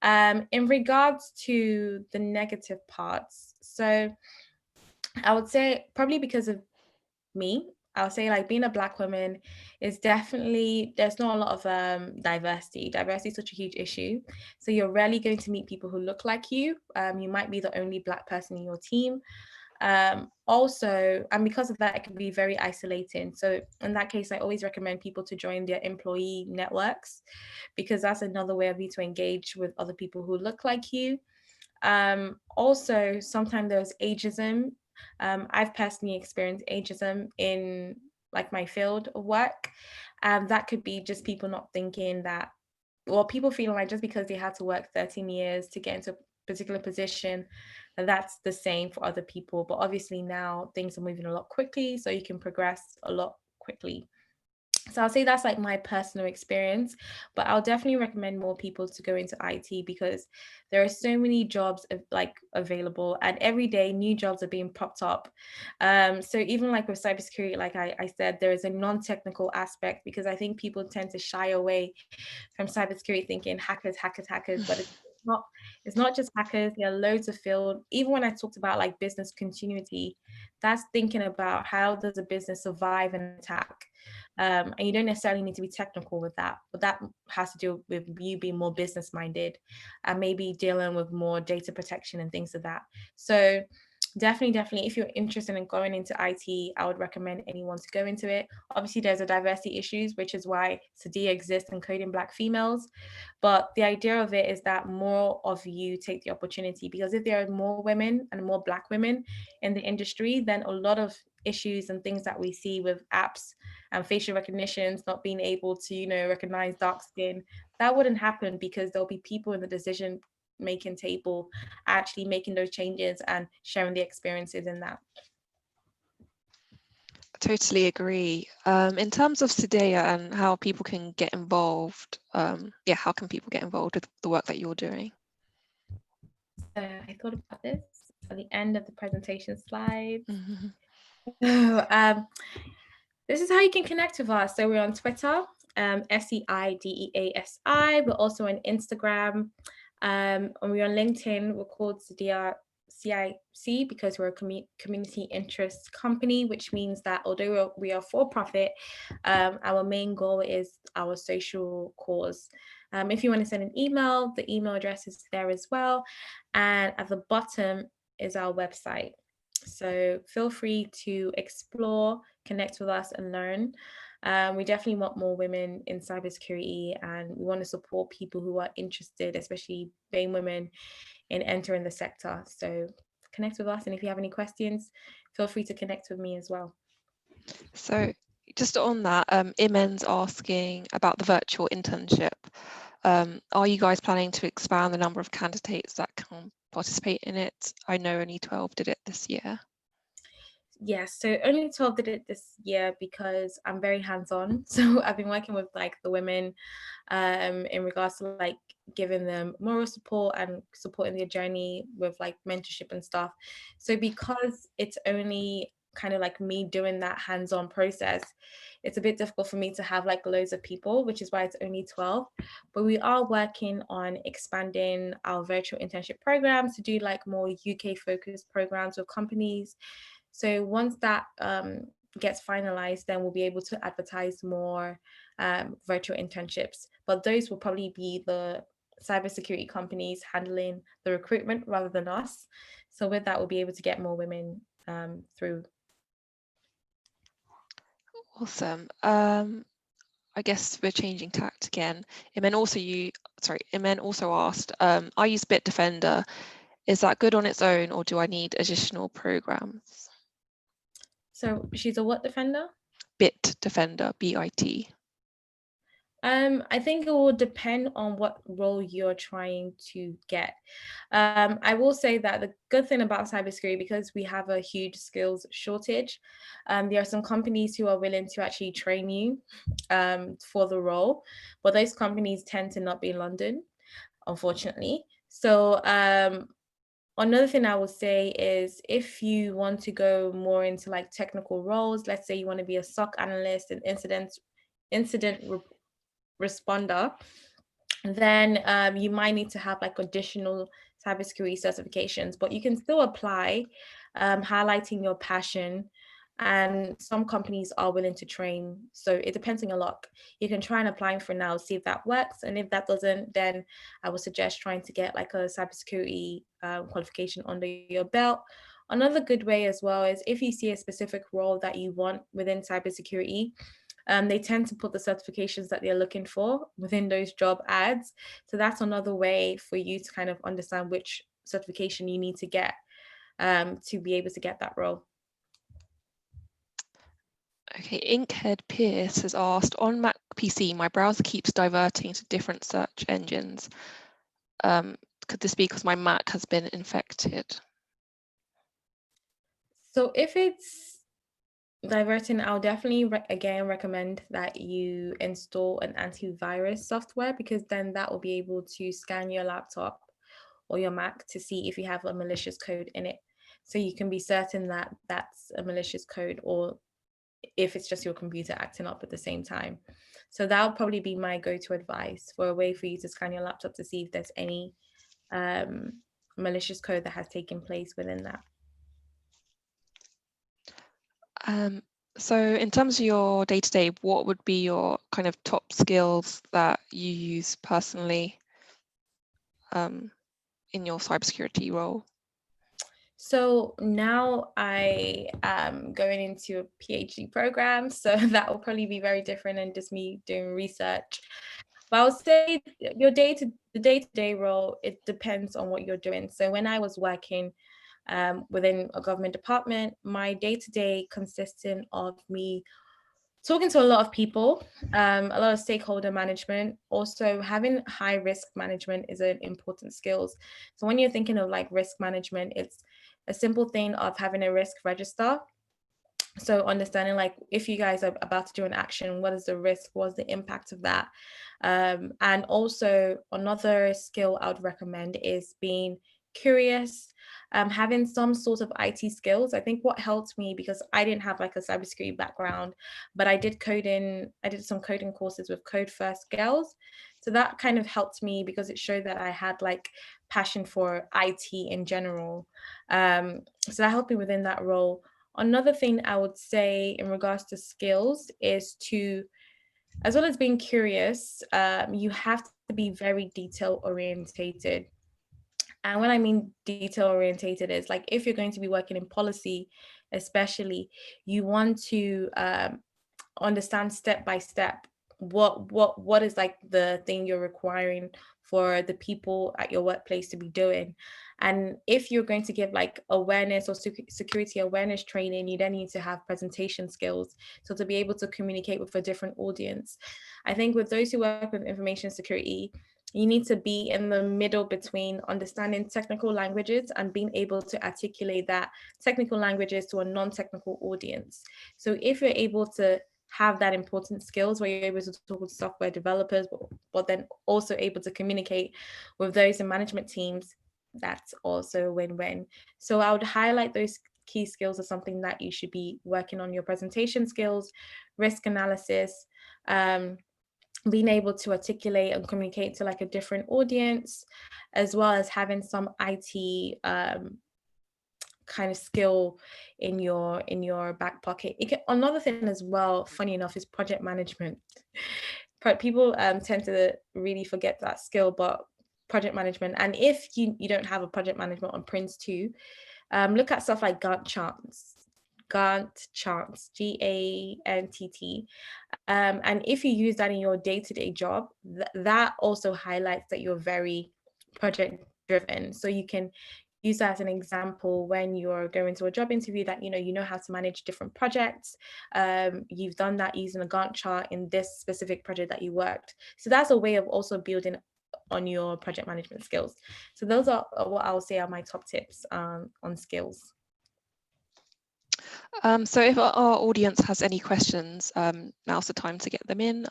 In regards to the negative parts, so I would say probably because of me, I would say like being a Black woman is definitely, there's not a lot of diversity. Diversity is such a huge issue. So you're rarely going to meet people who look like you. You might be the only Black person in your team. Also, and because of that, it can be very isolating. So in that case, I always recommend people to join their employee networks, because that's another way of you to engage with other people who look like you. Also, sometimes there's ageism. I've personally experienced ageism in like my field of work. That could be just people not thinking that, well, people feeling like just because they had to work 13 years to get into a particular position, that's the same for other people. But obviously now things are moving a lot quickly, so you can progress a lot quickly. So I'll say that's like my personal experience, but I'll definitely recommend more people to go into IT because there are so many jobs like available, and every day new jobs are being popped up. So even like with cybersecurity, like I said, there is a non-technical aspect because I think people tend to shy away from cybersecurity thinking hackers, hackers, hackers, but not it's not just hackers. There are loads of field. Even when I talked about like business continuity, that's thinking about how does a business survive an attack. And you don't necessarily need to be technical with that, but that has to do with you being more business minded and maybe dealing with more data protection and things like that. So definitely, if you're interested in going into IT, I would recommend anyone to go into it. Obviously, there's a diversity issues, which is why Seideas exists in coding Black females. But the idea of it is that more of you take the opportunity, because if there are more women and more Black women in the industry, then a lot of issues and things that we see with apps and facial recognitions not being able to, you know, recognize dark skin, that wouldn't happen because there'll be people in the decision making table actually making those changes and sharing the experiences in that. Totally agree. In terms of Seidea and how people can get involved, how can people get involved with the work that you're doing? I thought about this at the end of the presentation slides. Mm-hmm. This is how you can connect with us. So we're on Twitter, SEIDEASI. We're also on Instagram, and we're on LinkedIn. We're called Seidea CIC because we're a community interest company, which means that although we are for profit, our main goal is our social cause. If you want to send an email, the email address is there as well. And at the bottom is our website. So feel free to explore, connect with us and learn. We definitely want more women in cybersecurity, and we want to support people who are interested, especially BAME women, in entering the sector. So connect with us, and if you have any questions, feel free to connect with me as well. So just on that, Imen's asking about the virtual internship. Are you guys planning to expand the number of candidates that can participate in it? I know only 12 did it this year. Yes, so only 12 did it this year because I'm very hands-on. So I've been working with like the women in regards to like giving them moral support and supporting their journey with like mentorship and stuff. So because it's only kind of like me doing that hands-on process, it's a bit difficult for me to have like loads of people, which is why it's only 12. But we are working on expanding our virtual internship programs to do like more UK focused programs with companies. So once that gets finalized, then we'll be able to advertise more virtual internships. But those will probably be the cybersecurity companies handling the recruitment rather than us. So with that, we'll be able to get more women through. Awesome. I guess we're changing tact again. Imen also asked, I use Bitdefender. Is that good on its own, or do I need additional programs? So she's a what defender? Bitdefender, BIT. I think it will depend on what role you're trying to get. I will say that the good thing about cybersecurity, because we have a huge skills shortage, there are some companies who are willing to actually train you for the role, but those companies tend to not be in London, unfortunately. So another thing I would say is if you want to go more into like technical roles, let's say you want to be a SOC analyst and incident responder, then you might need to have like additional cybersecurity certifications, but you can still apply, highlighting your passion. And some companies are willing to train. So it depends on your luck. You can try and apply for now, see if that works. And if that doesn't, then I would suggest trying to get like a cybersecurity qualification under your belt. Another good way as well is if you see a specific role that you want within cybersecurity, they tend to put the certifications that they're looking for within those job ads. So that's another way for you to kind of understand which certification you need to get to be able to get that role. Okay, Inkhead Pierce has asked, on Mac PC, my browser keeps diverting to different search engines. Could this be because my Mac has been infected? So if it's diverting, I'll definitely again recommend that you install an antivirus software, because then that will be able to scan your laptop or your Mac to see if you have a malicious code in it. So you can be certain that that's a malicious code, or if it's just your computer acting up at the same time. So that would probably be my go-to advice for a way for you to scan your laptop to see if there's any malicious code that has taken place within that. So in terms of your day-to-day, what would be your kind of top skills that you use personally in your cybersecurity role? So now I am going into a PhD program, so that will probably be very different than just me doing research. But I would say the day-to-day role, it depends on what you're doing. So when I was working within a government department, my day-to-day consisted of me talking to a lot of people, a lot of stakeholder management. Also, having high risk management is an important skills. So when you're thinking of like risk management, it's a simple thing of having a risk register. So understanding like if you guys are about to do an action, what is the risk, what's the impact of that? And also another skill I would recommend is being curious, having some sort of IT skills. I think what helped me, because I didn't have like a cybersecurity background, but I did some coding courses with Code First Girls. So that kind of helped me because it showed that I had like passion for IT in general. So that helped me within that role. Another thing I would say in regards to skills is to, as well as being curious, you have to be very detail orientated. And when I mean detail orientated is like if you're going to be working in policy, especially, you want to understand step by step what is like the thing you're requiring for the people at your workplace to be doing. And if you're going to give like awareness or security awareness training, you then need to have presentation skills, so to be able to communicate with a different audience. I think with those who work with information security, you need to be in the middle between understanding technical languages and being able to articulate that technical languages to a non-technical audience. So if you're able to have that important skills where you're able to talk with software developers, but then also able to communicate with those in management teams, that's also a win-win. So I would highlight those key skills as something that you should be working on: your presentation skills, risk analysis, being able to articulate and communicate to like a different audience, as well as having some IT kind of skill in your back pocket. Another thing as well, funny enough, is project management. People tend to really forget that skill, but project management, and if you don't have a project management on Prince 2, look at stuff like Gantt charts, GANTT. And if you use that in your day-to-day job, that also highlights that you're very project driven. So you can use that as an example when you're going to a job interview, that you know how to manage different projects. You've done that using a Gantt chart in this specific project that you worked. So that's a way of also building on your project management skills. So those are what I would say are my top tips on skills. So if our audience has any questions, now's the time to get them in,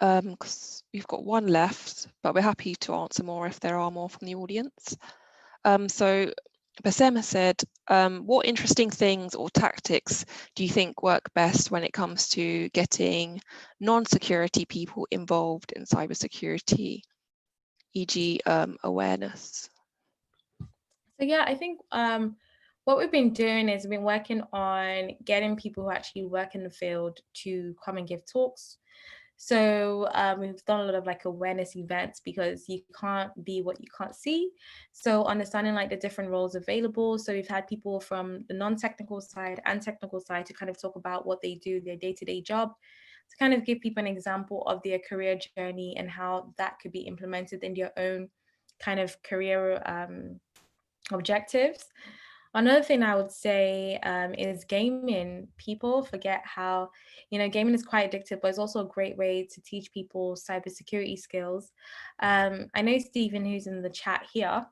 because we've got one left, but we're happy to answer more if there are more from the audience. So Basem said, what interesting things or tactics do you think work best when it comes to getting non-security people involved in cybersecurity, e.g. Awareness? So yeah, I think what we've been doing is we've been working on getting people who actually work in the field to come and give talks. So we've done a lot of like awareness events, because you can't be what you can't see. So understanding like the different roles available. So we've had people from the non-technical side and technical side to kind of talk about what they do, their day-to-day job, to kind of give people an example of their career journey and how that could be implemented in their own kind of career objectives. Another thing I would say is gaming. People forget how, gaming is quite addictive, but it's also a great way to teach people cybersecurity skills. I know Stephen, who's in the chat here,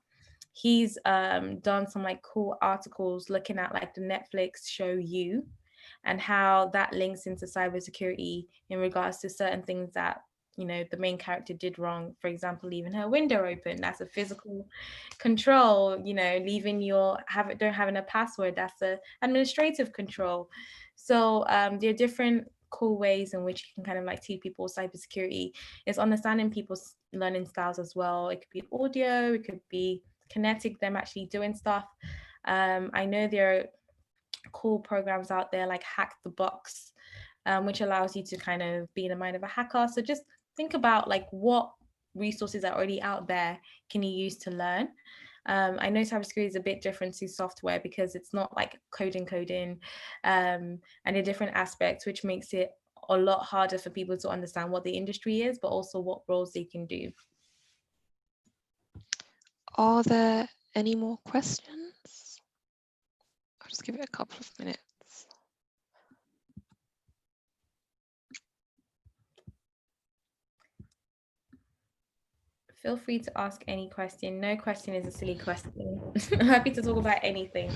he's done some like cool articles looking at like the Netflix show You, and how that links into cybersecurity in regards to certain things that the main character did wrong. For example, leaving her window open, that's a physical control. Leaving don't having a password, that's a administrative control. So there are different cool ways in which you can kind of like teach people cybersecurity. It's understanding people's learning styles as well. It could be audio, it could be kinetic, them actually doing stuff. I know there are cool programs out there like Hack the Box, which allows you to kind of be in the mind of a hacker. So just think about like what resources are already out there can you use to learn. I know cybersecurity is a bit different to software because it's not like coding, and a different aspect, which makes it a lot harder for people to understand what the industry is, but also what roles they can do. Are there any more questions? I'll just give it a couple of minutes. Feel free to ask any question. No question is a silly question. I'm happy to talk about anything.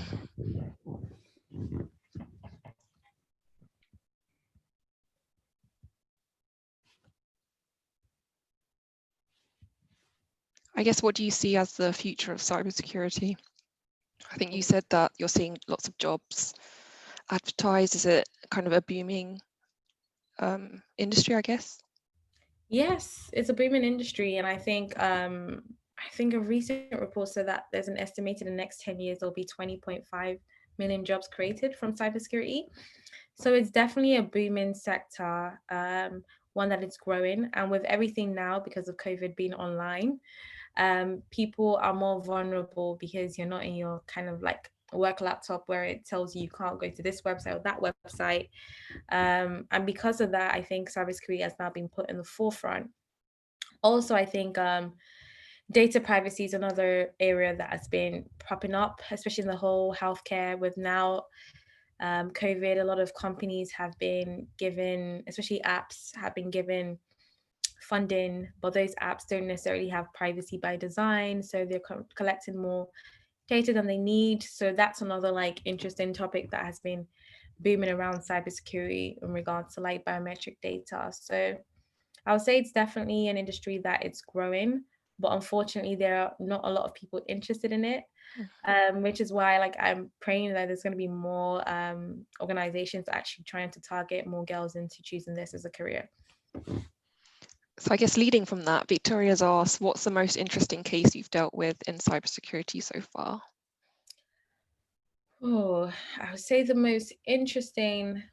I guess, what do you see as the future of cybersecurity? I think you said that you're seeing lots of jobs advertised. Is it kind of a booming industry, I guess? Yes, it's a booming industry, and I think a recent report said that there's an estimated in the next 10 years there'll be 20.5 million jobs created from cybersecurity. So it's definitely a booming sector, one that is growing. And with everything now, because of COVID being online, people are more vulnerable because you're not in your kind of like work laptop where it tells you can't go to this website or that website. And because of that, I think cybersecurity has now been put in the forefront. Also, I think data privacy is another area that has been popping up, especially in the whole healthcare with now COVID. A lot of companies have been given, especially apps, have been given funding, but those apps don't necessarily have privacy by design. So they're collecting more data than they need. So that's another like interesting topic that has been booming around cybersecurity in regards to like biometric data. So I would say it's definitely an industry that it's growing, but unfortunately there are not a lot of people interested in it. Which is why like I'm praying that there's going to be more organizations actually trying to target more girls into choosing this as a career. So I guess leading from that, Victoria's asked, what's the most interesting case you've dealt with in cybersecurity so far? Oh, I would say the most interesting,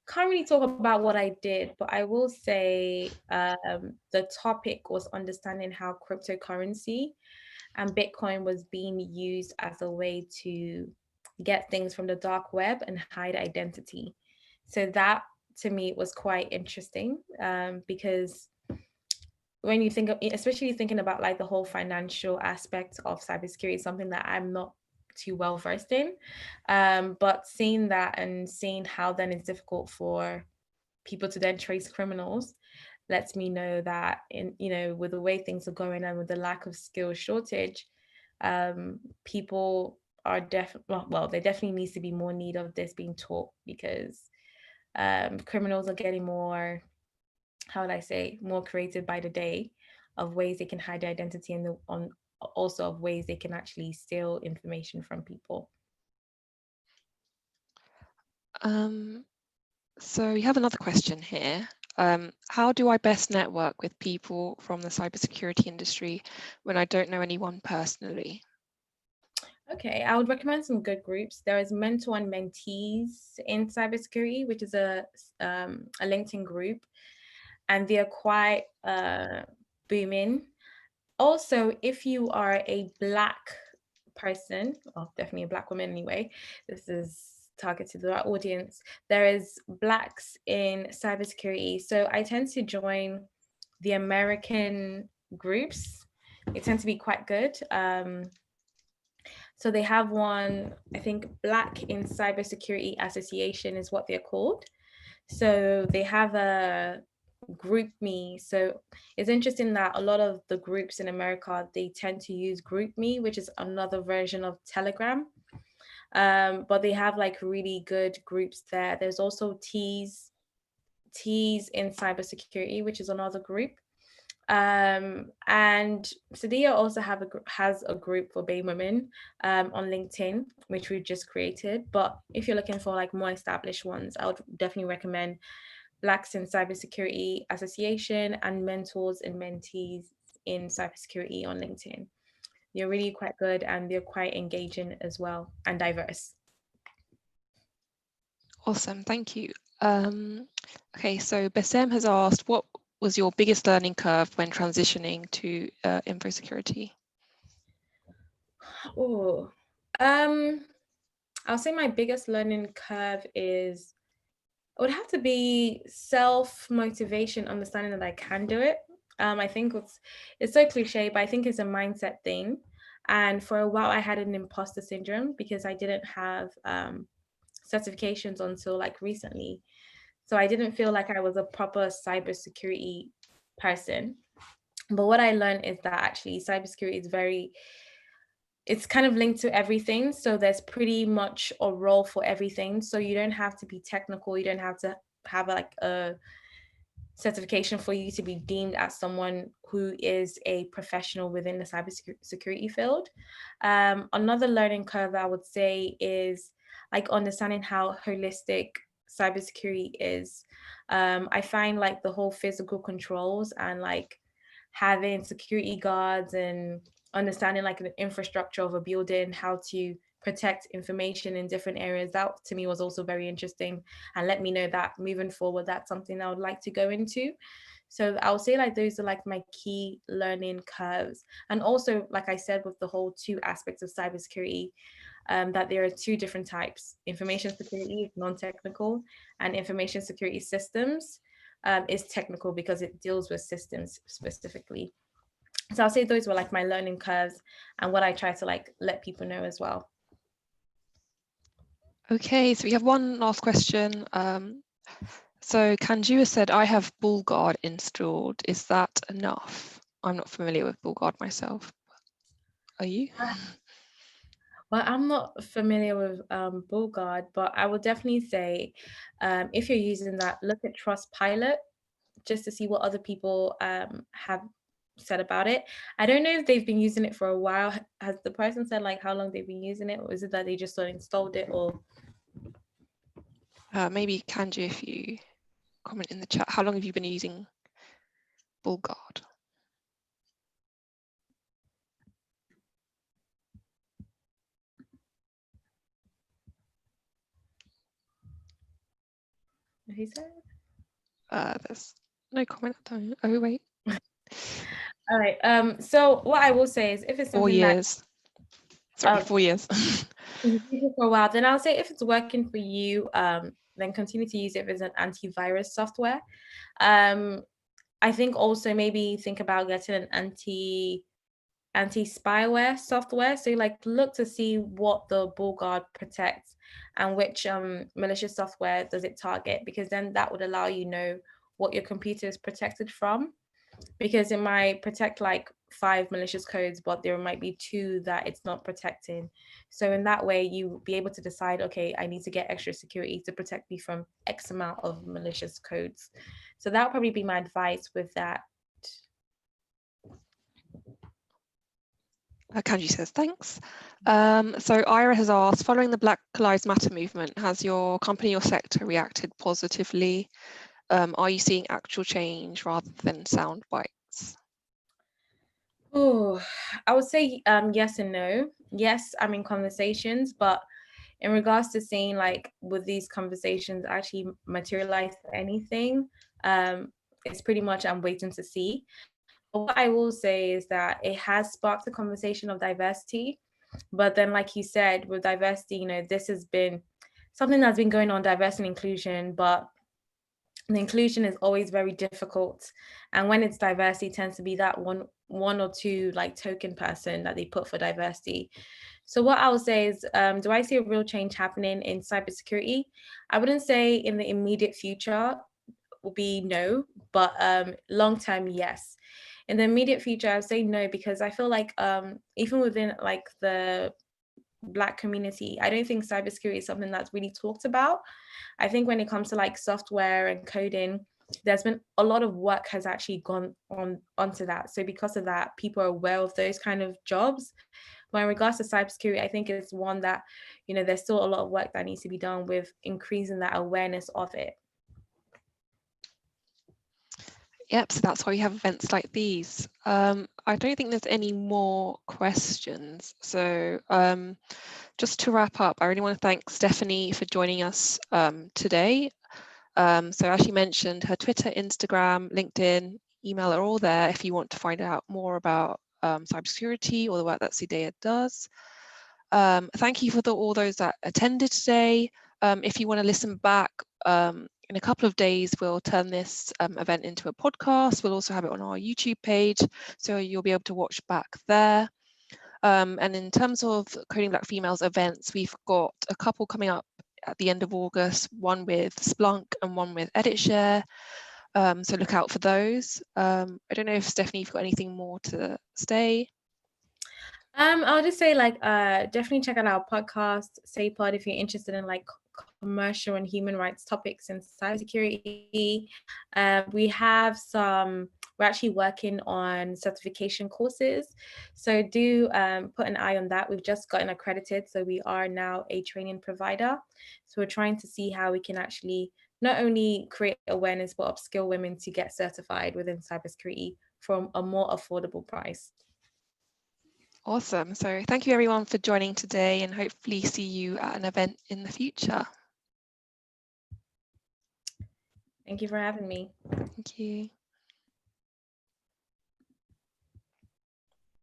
can't really talk about what I did, but I will say the topic was understanding how cryptocurrency and Bitcoin was being used as a way to get things from the dark web and hide identity. So that to me was quite interesting because when you think of, especially thinking about like the whole financial aspect of cybersecurity, something that I'm not too well versed in. But seeing that and seeing how then it's difficult for people to then trace criminals lets me know that in, you know, with the way things are going and with the lack of skill shortage, people are definitely, well, there definitely needs to be more need of this being taught because criminals are getting more, how would I say, more creative by the day of ways they can hide their identity and on also of ways they can actually steal information from people. So we have another question here. How do I best network with people from the cybersecurity industry when I don't know anyone personally? Okay, I would recommend some good groups. There is Mentor and Mentees in cybersecurity, which is a LinkedIn group, and they are quite booming. Also, if you are a Black person, well, definitely a Black woman anyway, this is targeted to the right audience. There is Blacks in cybersecurity. So I tend to join the American groups. They tend to be quite good. So they have one, I think Black in Cybersecurity Association is what they're called. So they have a group me. So it's interesting that a lot of the groups in America, they tend to use group me, which is another version of Telegram. But they have like really good groups there. There's also T's in cybersecurity, which is another group. And Seideas also has a group for BAME women on LinkedIn, which we've just created. But if you're looking for like more established ones, I would definitely recommend Blacks in Cybersecurity Association and Mentors and Mentees in Cybersecurity on LinkedIn. They're really quite good and they're quite engaging as well and diverse. Awesome, thank you. Okay, so Bassem has asked, what was your biggest learning curve when transitioning to info security? Oh, I'll say my biggest learning curve is, it would have to be self-motivation, understanding that I can do it. I think it's so cliche, but I think it's a mindset thing. And for a while, I had an imposter syndrome because I didn't have certifications until like recently. So I didn't feel like I was a proper cybersecurity person. But what I learned is that actually cybersecurity is it's kind of linked to everything. So there's pretty much a role for everything. So you don't have to be technical. You don't have to have like a certification for you to be deemed as someone who is a professional within the cybersecurity field. Another learning curve I would say is like understanding how holistic cybersecurity is. I find like the whole physical controls and like having security guards and understanding like the infrastructure of a building, how to protect information in different areas, that to me was also very interesting and let me know that moving forward, that's something I would like to go into. So I would say like those are like my key learning curves. And also, like I said, with the whole two aspects of cybersecurity, that there are two different types. Information security is non-technical, and information security systems is technical because it deals with systems specifically. So I'll say those were like my learning curves and what I try to like let people know as well. Okay, so we have one last question. So Kanjua said, I have BullGuard installed. Is that enough? I'm not familiar with BullGuard myself. Are you? Well, I'm not familiar with BullGuard, but I would definitely say if you're using that, look at Trustpilot just to see what other people have said about it. I don't know if they've been using it for a while. Has the person said like how long they've been using it, or is it that they just installed it? Or Maybe Kanji, if you comment in the chat, how long have you been using BullGuard? who said? There's no comment. Oh wait. All right. So what I will say is, if it's 4 something years. Sorry, 4 years. for a while, then I'll say if it's working for you, then continue to use it as an antivirus software. I think also maybe think about getting an anti-spyware software. So like look to see what the BullGuard protects and which malicious software does it target, because then that would allow you know what your computer is protected from. Because it might protect like 5 malicious codes, but there might be 2 that it's not protecting. So in that way, you will be able to decide, okay, I need to get extra security to protect me from X amount of malicious codes. So that would probably be my advice with that. Kanji says thanks. So Ira has asked, following the Black Lives Matter movement, has your company or sector reacted positively? Are you seeing actual change rather than sound bites? Oh, I would say yes and no. Yes, I'm in conversations, but in regards to seeing like would these conversations actually materialize to anything, it's pretty much I'm waiting to see. But what I will say is that it has sparked the conversation of diversity. But then, like you said, with diversity, you know, this has been something that's been going on, diversity and inclusion, but the inclusion is always very difficult. And when it's diversity, it tends to be that one or two like token person that they put for diversity. So what I would say is, do I see a real change happening in cybersecurity? I wouldn't say in the immediate future will be no, but long term, yes. In the immediate future, I would say no, because I feel like even within like the Black community, I don't think cybersecurity is something that's really talked about. I think when it comes to like software and coding, there's been a lot of work has actually gone onto that. So because of that, people are aware of those kind of jobs. But in regards to cybersecurity, I think it's one that, you know, there's still a lot of work that needs to be done with increasing that awareness of it. Yep, so that's why we have events like these. I don't think there's any more questions. So just to wrap up, I really want to thank Stephanie for joining us today. So as she mentioned, her Twitter, Instagram, LinkedIn, email are all there if you want to find out more about cybersecurity or the work that Seidea does. Thank you for all those that attended today. If you want to listen back, in a couple of days, we'll turn this event into a podcast. We'll also have it on our YouTube page, so you'll be able to watch back there. And in terms of Coding Black Females events, we've got a couple coming up at the end of August, one with Splunk and one with EditShare. So look out for those. I don't know if Stephanie, you've got anything more to say? I'll just say like definitely check out our podcast, SayPod, if you're interested in like commercial and human rights topics in cybersecurity. We're actually working on certification courses. So do put an eye on that. We've just gotten accredited, so we are now a training provider. So we're trying to see how we can actually not only create awareness, but upskill women to get certified within cybersecurity from a more affordable price. Awesome. So thank you everyone for joining today, and hopefully see you at an event in the future. Thank you for having me. Thank you.